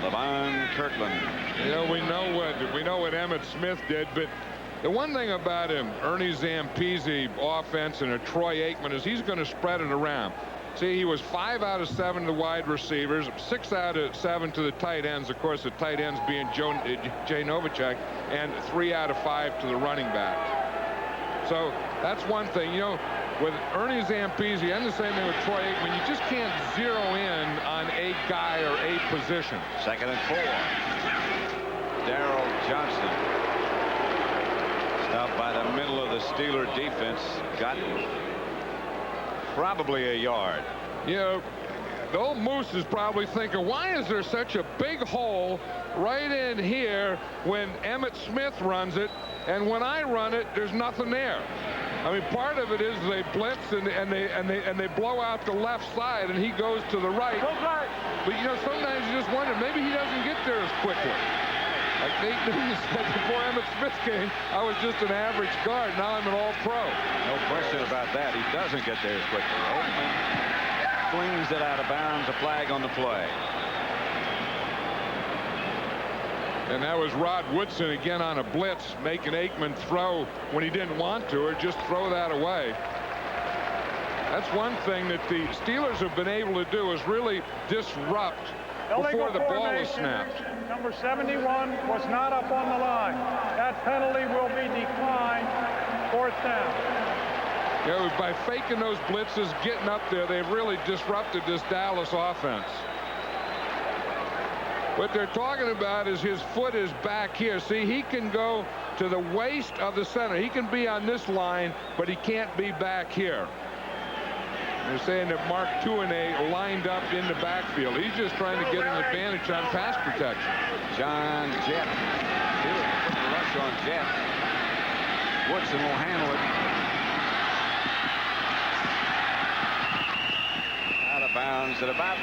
Levon Kirkland. You know, we know what Emmitt Smith did, but the one thing about him, Ernie Zampese offense and a Troy Aikman, is he's going to spread it around. See, he was 5 out of 7 to the wide receivers, 6 out of 7 to the tight ends. Of course, the tight ends being Jay Novacek, and 3 out of 5 to the running back. So that's one thing. You know, with Ernie Zampese and the same thing with Troy Aikman, you just can't zero in on a guy or a position. 2nd and 4. Daryl Johnston. Stopped by the middle of the Steeler defense. Got probably a yard. You know, the old Moose is probably thinking, why is there such a big hole right in here when Emmitt Smith runs it, and when I run it, there's nothing there? I mean, part of it is they blitz and they blow out the left side, and he goes to the right. But you know, sometimes you just wonder, maybe he doesn't get there as quickly. Like Nate Newton said before Emmitt Smith came, I was just an average guard. Now I'm an all-pro. No question about that. He doesn't get there as quickly. Aikman flings it out of bounds. A flag on the play. And that was Rod Woodson again on a blitz, making Aikman throw when he didn't want to, or just throw that away. That's one thing that the Steelers have been able to do, is really disrupt before the ball is snapped. Number 71 was not up on the line. That penalty will be declined. 4th down. You know, by faking those blitzes, getting up there, they've really disrupted this Dallas offense. What they're talking about is his foot is back here. See, he can go to the waist of the center. He can be on this line, but he can't be back here. They're saying that Mark Tuinei lined up in the backfield. He's just trying to get an advantage on pass protection. John Jett. Rush on Jett. Woodson will handle it. Out of bounds at about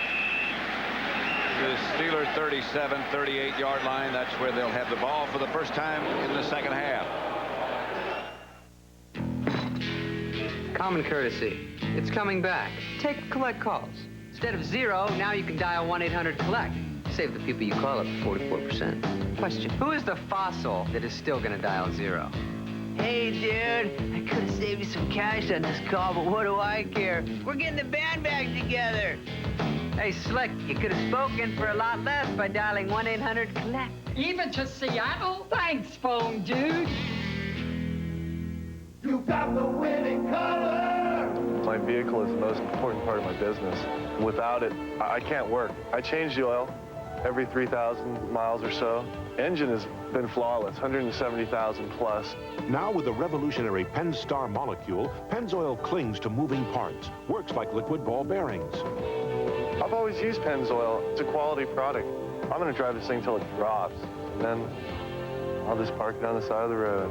the Steelers 37, 38-yard line. That's where they'll have the ball for the first time in the second half. Common courtesy. It's coming back. Take collect calls. Instead of 0, now you can dial 1-800-COLLECT. Save the people you call up 44%. Question: who is the fossil that is still going to dial 0? Hey, dude, I could have saved you some cash on this call, but what do I care? We're getting the band back together. Hey, Slick, you could have spoken for a lot less by dialing 1-800-COLLECT. Even to Seattle? Thanks, phone dude. You got the winning color. My vehicle is the most important part of my business. Without it, I can't work. I change the oil every 3,000 miles or so. Engine has been flawless, 170,000 plus. Now with the revolutionary Penn-Star molecule, Pennzoil clings to moving parts, works like liquid ball bearings. I've always used Pennzoil. It's a quality product. I'm going to drive this thing till it drops, and then I'll just park it on the side of the road.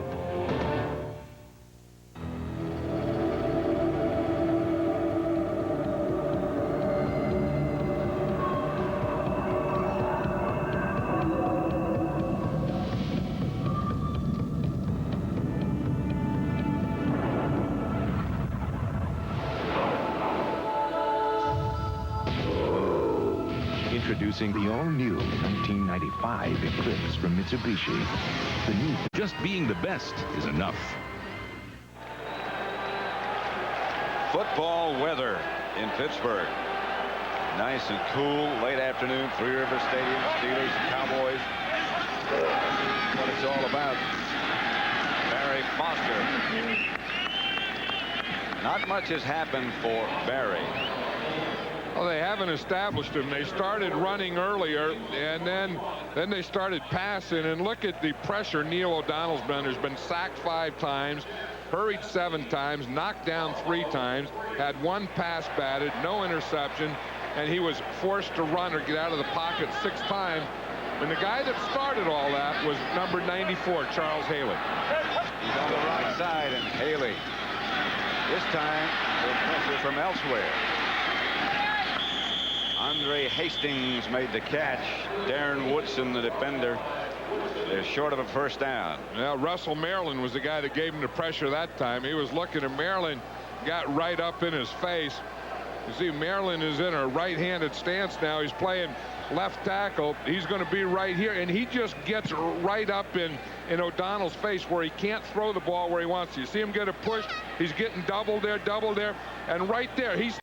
Introducing the all-new 1995 Eclipse from Mitsubishi. The new, just being the best is enough. Football weather in Pittsburgh. Nice and cool, late afternoon, Three River Stadium, Steelers and Cowboys. What it's all about. Barry Foster. Not much has happened for Barry. Well, they haven't established him. They started running earlier, and then they started passing. And look at the pressure Neil O'Donnell's been. There's been sacked 5 times, hurried 7 times, knocked down 3 times, had 1 pass batted, no interception, and he was forced to run or get out of the pocket 6 times. And the guy that started all that was number 94, Charles Hayley. He's on the right side, and Hayley, this time, with pressure from elsewhere. Andre Hastings made the catch. Darren Woodson, the defender, is short of a first down. Now, Russell Maryland was the guy that gave him the pressure that time. He was looking at Maryland, got right up in his face. You see, Maryland is in a right-handed stance now. He's playing left tackle. He's going to be right here, and he just gets right up in O'Donnell's face where he can't throw the ball where he wants to. You see him get a push. He's getting doubled there, and right there, he's